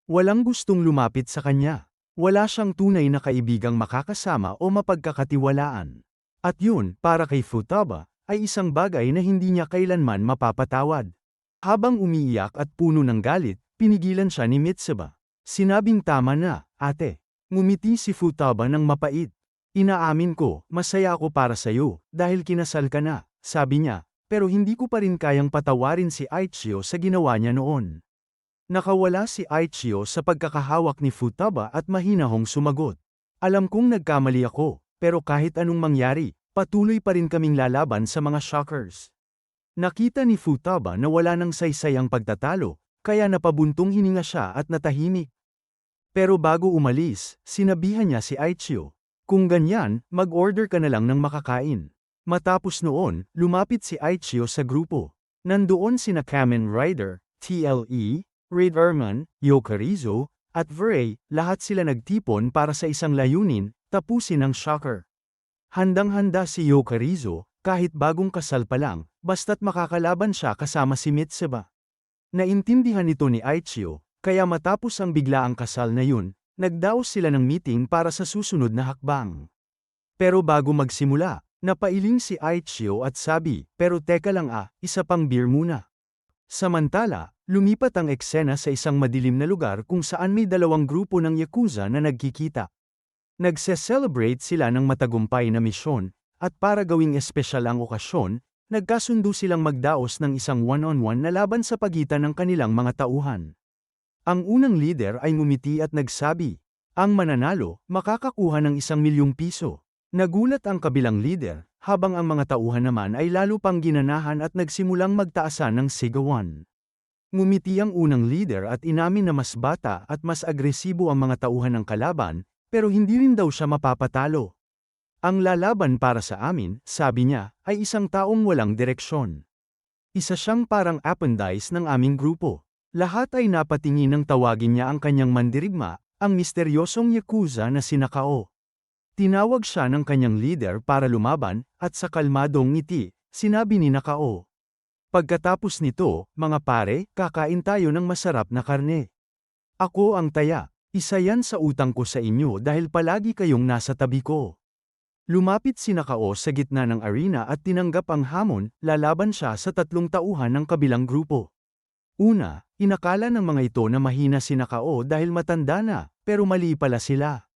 Walang gustong lumapit sa kanya. Wala siyang tunay na kaibigang makakasama o mapagkakatiwalaan. At yun, para kay Futaba, ay isang bagay na hindi niya kailanman mapapatawad. Habang umiiyak at puno ng galit, pinigilan siya ni Mitsuba. Sinabing tama na, ate. Ngumiti si Futaba ng mapait. Inaamin ko, masaya ako para sa'yo, dahil kinasal ka na, sabi niya, pero hindi ko pa rin kayang patawarin si Aichio sa ginawa niya noon. Nakawala si Aichio sa pagkakahawak ni Futaba at mahinahong sumagot. Alam kong nagkamali ako, pero kahit anong mangyari, patuloy pa rin kaming lalaban sa mga shockers. Nakita ni Futaba na wala nang saysay ang pagtatalo, kaya napabuntong hininga siya at natahimik. Pero bago umalis, sinabihan niya si Aichio, "Kung ganyan, mag-order ka na lang ng makakain." Matapos noon, lumapit si Aichio sa grupo. Nandoon sina Kamen Rider, TLE, Raid Erman, Yokarizo, at Vray, lahat sila nagtipon para sa isang layunin, tapusin ang shocker. Handang-handa si Yokarizo, kahit bagong kasal pa lang, basta't makakalaban siya kasama si Mitsuba. Naintindihan ito ni Aichio, kaya matapos ang biglaang kasal na yun, nagdaos sila ng meeting para sa susunod na hakbang. Pero bago magsimula, napailing si Aichio at sabi, "Pero teka lang isa pang beer muna." Samantala, lumipat ang eksena sa isang madilim na lugar kung saan may dalawang grupo ng Yakuza na nagkikita. Nagse-celebrate sila ng matagumpay na misyon, at para gawing espesyal ang okasyon, nagkasundo silang magdaos ng isang one-on-one na laban sa pagitan ng kanilang mga tauhan. Ang unang leader ay ngumiti at nagsabi, "Ang mananalo, makakakuha ng 1,000,000 piso." Nagulat ang kabilang leader, habang ang mga tauhan naman ay lalo pang ginanahan at nagsimulang magtaasan ng sigawan. Ngumiti ang unang leader at inamin na mas bata at mas agresibo ang mga tauhan ng kalaban, pero hindi rin daw siya mapapatalo. "Ang lalaban para sa amin," sabi niya, "ay isang taong walang direksyon. Isa siyang parang appendix ng aming grupo." Lahat ay napatingin nang tawagin niya ang kanyang mandirigma, ang misteryosong Yakuza na si Nakao. Tinawag siya ng kanyang leader para lumaban, at sa kalmadong ngiti, sinabi ni Nakao, "Pagkatapos nito, mga pare, kakain tayo ng masarap na karne. Ako ang taya. Isa yan sa utang ko sa inyo dahil palagi kayong nasa tabi ko." Lumapit si Nakao sa gitna ng arena at tinanggap ang hamon, lalaban siya sa 3 tauhan ng kabilang grupo. Una, inakala ng mga ito na mahina si Nakao dahil matanda na, pero mali pala sila.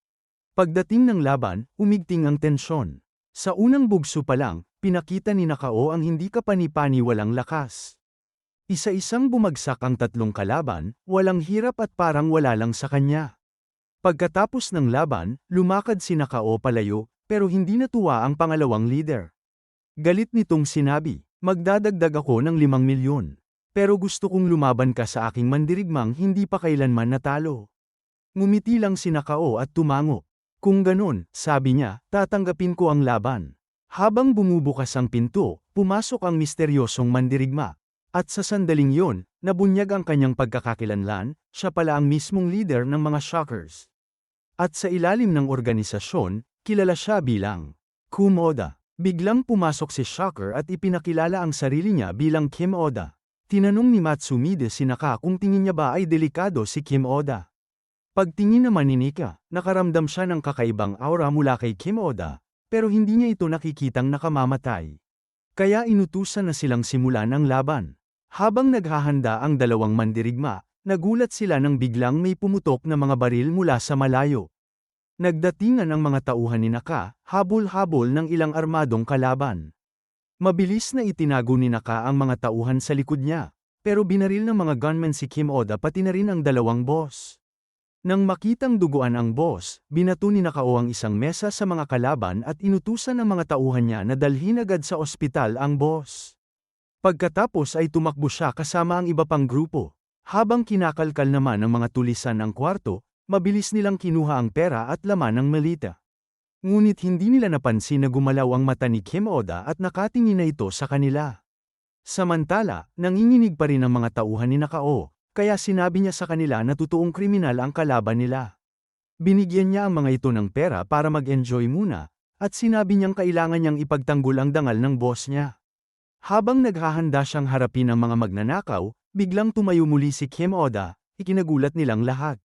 Pagdating ng laban, umigting ang tensyon. Sa unang bugso pa lang, pinakita ni Nakao ang hindi kapani-paniwalang lakas. Isa-isang bumagsak ang 3 kalaban, walang hirap at parang wala lang sa kanya. Pagkatapos ng laban, lumakad si Nakao palayo, pero hindi natuwa ang pangalawang leader. Galit nitong sinabi, "Magdadagdag ako ng 5,000,000. Pero gusto kong lumaban ka sa aking mandirigmang hindi pa kailanman natalo." Ngumiti lang si Nakao at tumango. "Kung ganun," sabi niya, "tatanggapin ko ang laban." Habang bumubukas ang pinto, pumasok ang misteryosong mandirigma. At sa sandaling yon, nabunyag ang kanyang pagkakakilanlan, siya pala ang mismong leader ng mga shockers. At sa ilalim ng organisasyon, kilala siya bilang Kim Oda. Biglang pumasok si Shocker at ipinakilala ang sarili niya bilang Kim Oda. Tinanong ni Matsumide si Naka kung tingin niya ba ay delikado si Kim Oda. Pagtingin naman ni Nika, nakaramdam siya ng kakaibang aura mula kay Kim Oda, pero hindi niya ito nakikitang nakamamatay. Kaya inutusan na silang simulan ang laban. Habang naghahanda ang dalawang mandirigma, nagulat sila nang biglang may pumutok na mga baril mula sa malayo. Nagdatingan ang mga tauhan ni Naka, habol-habol ng ilang armadong kalaban. Mabilis na itinago ni Naka ang mga tauhan sa likod niya, Pero binaril ng mga gunmen si Kim Oda pati na rin ang dalawang boss. Nang makitang duguan ang boss, binato ni Nakao ang isang mesa sa mga kalaban at inutusan ng mga tauhan niya na dalhin agad sa ospital ang boss. Pagkatapos ay tumakbo siya kasama ang iba pang grupo. Habang kinakalkal naman ng mga tulisan ang kwarto, mabilis nilang kinuha ang pera at laman ng malita. Ngunit hindi nila napansin na gumalaw ang mata ni Kim Oda at nakatingin na ito sa kanila. Samantala, nanginginig pa rin ang mga tauhan ni Nakao. Kaya sinabi niya sa kanila na totoong kriminal ang kalaban nila. Binigyan niya ang mga ito ng pera para mag-enjoy muna, at sinabi niyang kailangan niyang ipagtanggol ang dangal ng boss niya. Habang naghahanda siyang harapin ang mga magnanakaw, biglang tumayo muli si Kim Oda, ikinagulat nilang lahat.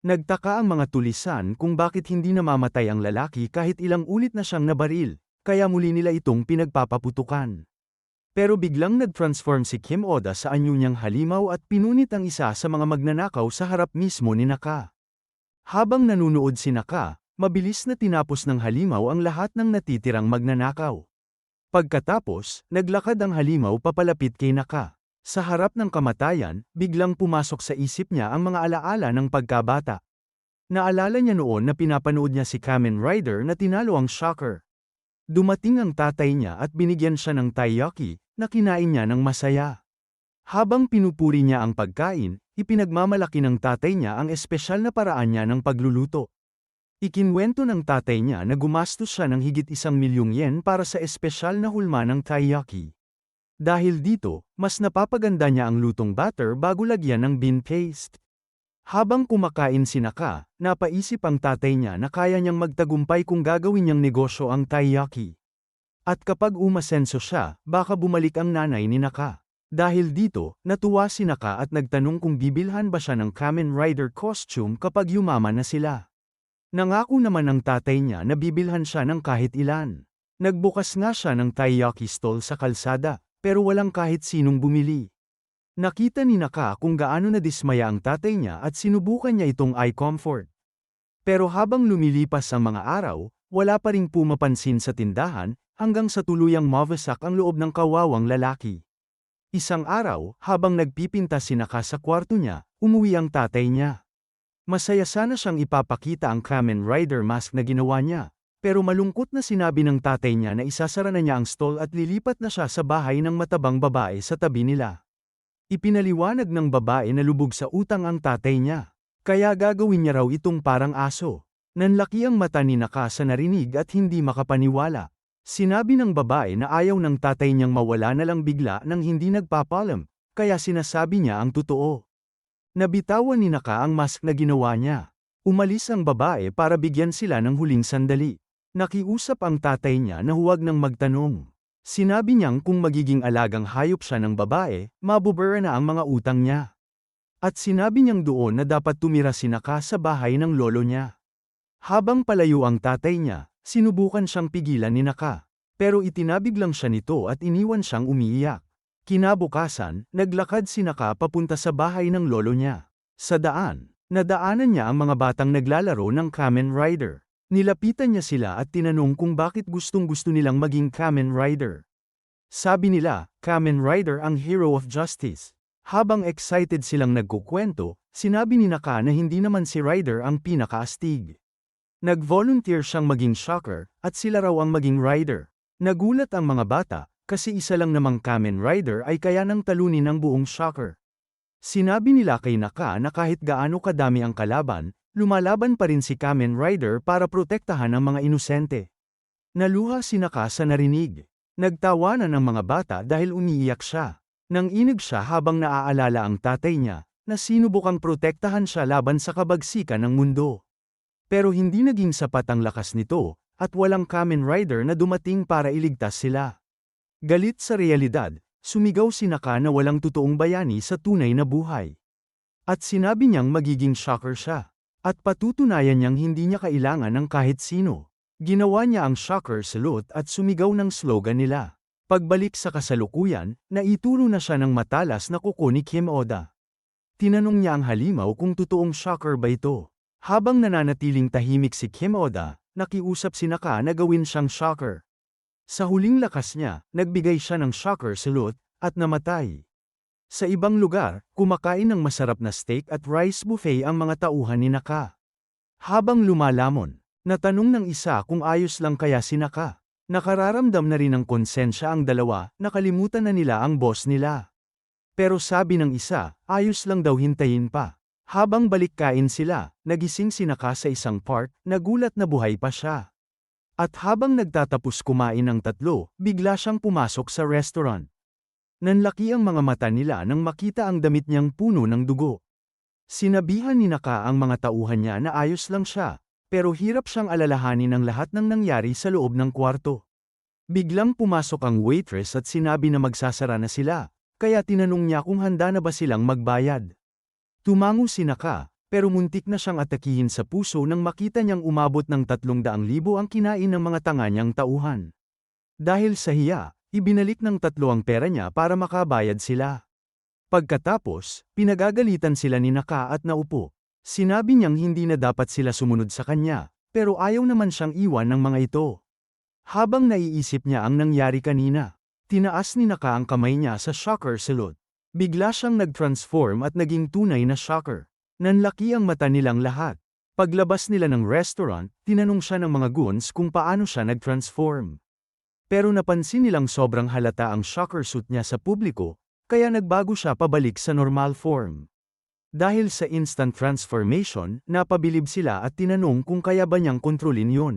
Nagtaka ang mga tulisan kung bakit hindi namamatay ang lalaki kahit ilang ulit na siyang nabaril, kaya muli nila itong pinagpapaputukan. Pero biglang nag-transform si Kim Oda sa anyo niyang halimaw at pinunit ang isa sa mga magnanakaw sa harap mismo ni Naka. Habang nanunood si Naka, mabilis na tinapos ng halimaw ang lahat ng natitirang magnanakaw. Pagkatapos, naglakad ang halimaw papalapit kay Naka. Sa harap ng kamatayan, biglang pumasok sa isip niya ang mga alaala ng pagkabata. Naalala niya noon na pinapanood niya si Kamen Rider na tinalo ang Shocker. Dumating ang tatay niya at binigyan siya ng taiyaki, na kinain niya ng masaya. Habang pinupuri niya ang pagkain, ipinagmamalaki ng tatay niya ang espesyal na paraan niya ng pagluluto. Ikinwento ng tatay niya na gumastos siya ng higit 1,000,000 yen para sa espesyal na hulma ng taiyaki. Dahil dito, mas napapaganda niya ang lutong batter bago lagyan ng bean paste. Habang kumakain si Naka, napaisip ang tatay niya na kaya niyang magtagumpay kung gagawin niyang negosyo ang taiyaki. At kapag umasenso siya, baka bumalik ang nanay ni Naka. Dahil dito, natuwa si Naka at nagtanong kung bibilhan ba siya ng Kamen Rider costume kapag yumaman na sila. Nangako naman ang tatay niya na bibilhan siya ng kahit ilan. Nagbukas nga siya ng taiyaki stall sa kalsada, pero walang kahit sinong bumili. Nakita ni Naka kung gaano nadismaya ang tatay niya at sinubukan niya itong eye comfort. Pero habang lumilipas ang mga araw, wala pa ring pumapansin sa tindahan, hanggang sa tuluyang mawasak ang loob ng kawawang lalaki. Isang araw, habang nagpipinta si Naka sa kwarto niya, umuwi ang tatay niya. Masaya sana siyang ipapakita ang Kamen Rider mask na ginawa niya, pero malungkot na sinabi ng tatay niya na isasara na niya ang stall at lilipat na siya sa bahay ng matabang babae sa tabi nila. Ipinaliwanag ng babae na lubog sa utang ang tatay niya, kaya gagawin niya raw itong parang aso. Nanlaki ang mata ni Naka sa narinig at hindi makapaniwala. Sinabi ng babae na ayaw ng tatay niyang mawala na lang bigla nang hindi nagpapalam, kaya sinasabi niya ang totoo. Nabitawan ni Naka ang mask na ginawa niya. Umalis ang babae para bigyan sila ng huling sandali. Nakiusap ang tatay niya na huwag nang magtanong. Sinabi niyang kung magiging alagang hayop siya ng babae, mabubura na ang mga utang niya. At sinabi niyang doon na dapat tumira si Naka sa bahay ng lolo niya. Habang palayo ang tatay niya, sinubukan siyang pigilan ni Naka. Pero itinabig lang siya nito at iniwan siyang umiiyak. Kinabukasan, naglakad si Naka papunta sa bahay ng lolo niya. Sa daan, nadaanan niya ang mga batang naglalaro ng Kamen Rider. Nilapitan niya sila at tinanong kung bakit gustong-gusto nilang maging Kamen Rider. Sabi nila, Kamen Rider ang hero of justice. Habang excited silang nagkukwento, sinabi ni Naka na hindi naman si Rider ang pinakaastig. Nag-volunteer siyang maging Shocker, at sila raw ang maging Rider. Nagulat ang mga bata, kasi isa lang namang Kamen Rider ay kaya nang talunin ang buong Shocker. Sinabi nila kay Naka na kahit gaano kadami ang kalaban, lumalaban pa rin si Kamen Rider para protektahan ang mga inosente. Naluha si Naka sa narinig. Nagtawanan ang mga bata dahil umiiyak siya. Nanginig siya habang naaalala ang tatay niya, na sinubukang protektahan siya laban sa kabagsikan ng mundo. Pero hindi naging sapat ang lakas nito, at walang Kamen Rider na dumating para iligtas sila. Galit sa realidad, sumigaw si Naka na walang totoong bayani sa tunay na buhay. At sinabi niyang magiging Shocker siya. At patutunayan niyang hindi niya kailangan ng kahit sino. Ginawa niya ang Shocker salute at sumigaw ng slogan nila. Pagbalik sa kasalukuyan, naituro na siya ng matalas na kuko ni Kim Oda. Tinanong niya ang halimaw kung totoong Shocker ba ito. Habang nananatiling tahimik si Kim Oda, nakiusap si Naka na gawin siyang Shocker. Sa huling lakas niya, nagbigay siya ng Shocker salute, at namatay. Sa ibang lugar, kumakain ng masarap na steak at rice buffet ang mga tauhan ni Naka. Habang lumalamon, natanong ng isa kung ayos lang kaya si Naka. Nakararamdam na rin ng konsensya ang dalawa, nakalimutan na nila ang boss nila. Pero sabi ng isa, ayos lang daw hintayin pa. Habang balik kain sila, nagising si Naka sa isang park, nagulat na buhay pa siya. At habang nagtatapos kumain ng tatlo, bigla siyang pumasok sa restaurant. Nanlaki ang mga mata nila nang makita ang damit niyang puno ng dugo. Sinabihan ni Naka ang mga tauhan niya na ayos lang siya, pero hirap siyang alalahanin ang lahat ng nangyari sa loob ng kwarto. Biglang pumasok ang waitress at sinabi na magsasara na sila, kaya tinanong niya kung handa na ba silang magbayad. Tumango si Naka, pero muntik na siyang atakihin sa puso nang makita niyang umabot ng 300,000 ang kinain ng mga tanga niyang tauhan. Dahil sa hiya, ibinalik ng tatlo ang pera niya para makabayad sila. Pagkatapos, pinagagalitan sila ni Naka at naupo. Sinabi niyang hindi na dapat sila sumunod sa kanya, pero ayaw naman siyang iwan ng mga ito. Habang naiisip niya ang nangyari kanina, tinaas ni Naka ang kamay niya sa shocker salute. Bigla siyang nag-transform at naging tunay na shocker. Nanlaki ang mata nilang lahat. Paglabas nila ng restaurant, tinanong siya ng mga goons kung paano siya nag-transform. Pero napansin nilang sobrang halata ang shocker suit niya sa publiko, kaya nagbago siya pabalik sa normal form. Dahil sa instant transformation, napabilib sila at tinanong kung kaya ba niyang kontrolin yun.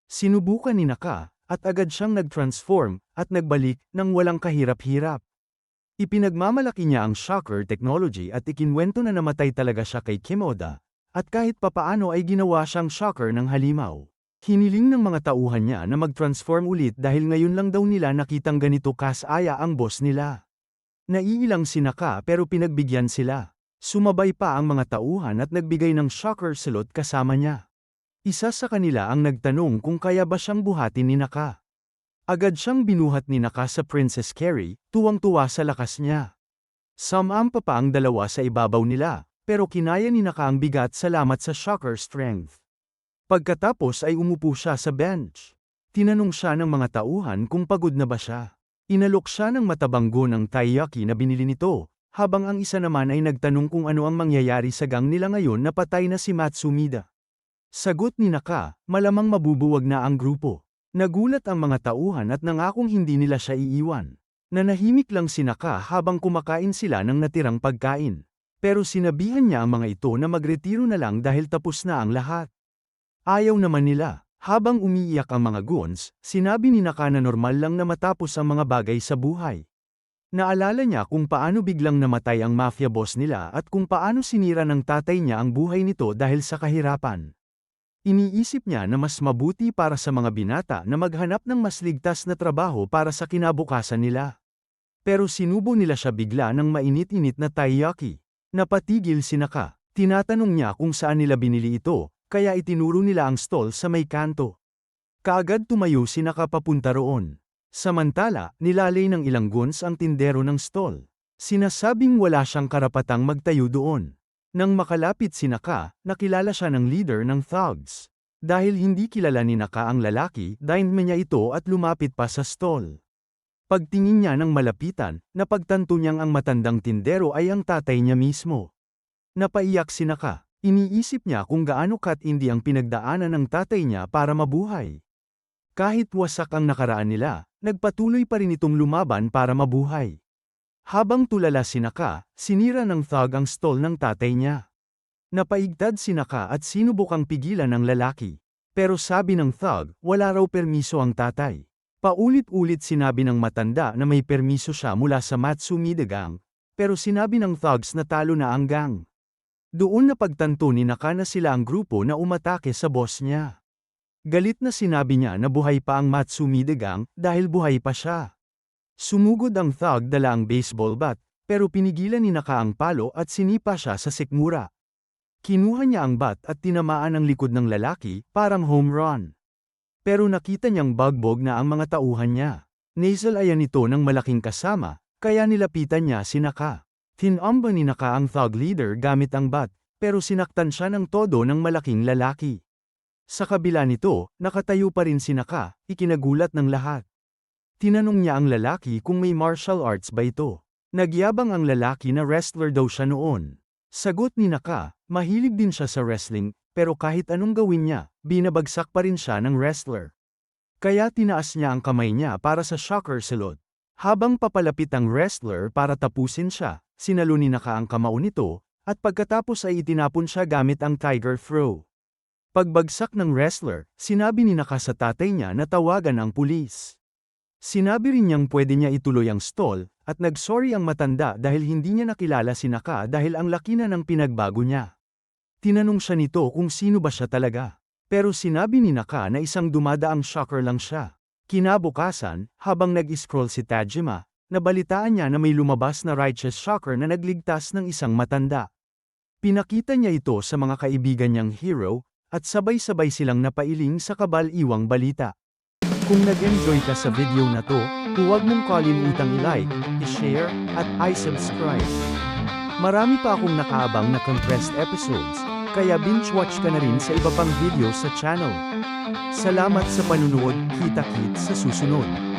Sinubukan ni Naka, at agad siyang nag-transform, at nagbalik nang walang kahirap-hirap. Ipinagmamalaki niya ang shocker technology at ikinwento na namatay talaga siya kay Kim Oda, at kahit papaano ay ginawa siyang shocker ng halimaw. Hiniling ng mga tauhan niya na mag-transform ulit dahil ngayon lang daw nila nakitang ganito kasaya ang boss nila. Naiilang si Naka pero pinagbigyan sila. Sumabay pa ang mga tauhan at nagbigay ng shocker salute kasama niya. Isa sa kanila ang nagtanong kung kaya ba siyang buhatin ni Naka. Agad siyang binuhat ni Naka sa Princess Carrie, tuwang-tuwa sa lakas niya. Sumampa pa ang dalawa sa ibabaw nila, pero kinaya ni Naka ang bigat salamat sa shocker strength. Pagkatapos ay umupo siya sa bench. Tinanong siya ng mga tauhan kung pagod na ba siya. Inalok siya ng matabanggo ng taiyaki na binili nito, habang ang isa naman ay nagtanong kung ano ang mangyayari sa gang nila ngayon na patay na si Matsumida. Sagot ni Naka, malamang mabubuwag na ang grupo. Nagulat ang mga tauhan at nangakong hindi nila siya iiwan. Nanahimik lang si Naka habang kumakain sila ng natirang pagkain. Pero sinabihan niya ang mga ito na magretiro na lang dahil tapos na ang lahat. Ayaw naman nila. Habang umiiyak ang mga goons, sinabi ni Naka na normal lang na matapos ang mga bagay sa buhay. Naalala niya kung paano biglang namatay ang mafia boss nila at kung paano sinira ng tatay niya ang buhay nito dahil sa kahirapan. Iniisip niya na mas mabuti para sa mga binata na maghanap ng mas ligtas na trabaho para sa kinabukasan nila. Pero sinubo nila siya bigla ng mainit-init na taiyaki. Napatigil si Naka. Tinatanong niya kung saan nila binili ito, kaya itinuro nila ang stall sa may kanto. Kaagad tumayo si Naka papunta roon. Samantala, nilalay ng ilang goons ang tindero ng stall. Sinasabing wala siyang karapatang magtayo doon. Nang makalapit si Naka, nakilala siya ng leader ng thugs. Dahil hindi kilala ni Naka ang lalaki, dinman niya ito at lumapit pa sa stall. Pagtingin niya ng malapitan, napagtanto niyang ang matandang tindero ay ang tatay niya mismo. Napaiyak si Naka. Iniisip niya kung gaano katindi ang pinagdaanan ng tatay niya para mabuhay. Kahit wasak ang nakaraan nila, nagpatuloy pa rin itong lumaban para mabuhay. Habang tulala si Naka, sinira ng thug ang stall ng tatay niya. Napaigtad si Naka at sinubukang pigilan ng lalaki. Pero sabi ng thug, wala raw permiso ang tatay. Paulit-ulit sinabi ng matanda na may permiso siya mula sa Matsumida gang, pero sinabi ng thugs na talo na ang gang. Doon napagtanto ni Naka na sila ang grupo na umatake sa boss niya. Galit na sinabi niya na buhay pa ang Matsumida gang dahil buhay pa siya. Sumugod ang thug dala ang baseball bat, pero pinigilan ni Naka ang palo at sinipa siya sa sikmura. Kinuha niya ang bat at tinamaan ang likod ng lalaki, parang home run. Pero nakita niyang bagbog na ang mga tauhan niya. Nasalayan ito ng malaking kasama, kaya nilapitan niya si Naka. Tinamba ni Naka ang thug leader gamit ang bat, pero sinaktan siya ng todo ng malaking lalaki. Sa kabila nito, nakatayo pa rin si Naka, ikinagulat ng lahat. Tinanong niya ang lalaki kung may martial arts ba ito. Nagyabang ang lalaki na wrestler daw siya noon. Sagot ni Naka, mahilig din siya sa wrestling, pero kahit anong gawin niya, binabagsak pa rin siya ng wrestler. Kaya tinaas niya ang kamay niya para sa shocker silot. Habang papalapit ang wrestler para tapusin siya, sinalo ni Naka ang kamao nito, at pagkatapos ay itinapon siya gamit ang tiger throw. Pagbagsak ng wrestler, sinabi ni Naka sa tatay niya na tawagan ang pulis. Sinabi rin niyang pwede niya ituloy ang stall, at nagsorry ang matanda dahil hindi niya nakilala si Naka dahil ang laki na ng pinagbago niya. Tinanong siya nito kung sino ba siya talaga. Pero sinabi ni Naka na isang dumadaang shocker lang siya. Kinabukasan, habang nag-scroll si Tajima, nabalitaan niya na may lumabas na righteous shocker na nagligtas ng isang matanda. Pinakita niya ito sa mga kaibigan niyang hero, at sabay-sabay silang napailing sa kabal-iwang balita. Kung nag-enjoy ka sa video na to, huwag mong kalimutang i-like, i-share, at i-subscribe. Marami pa akong nakaabang na compressed episodes, kaya binge-watch ka na rin sa iba pang video sa channel. Salamat sa panunood, kita-kits sa susunod.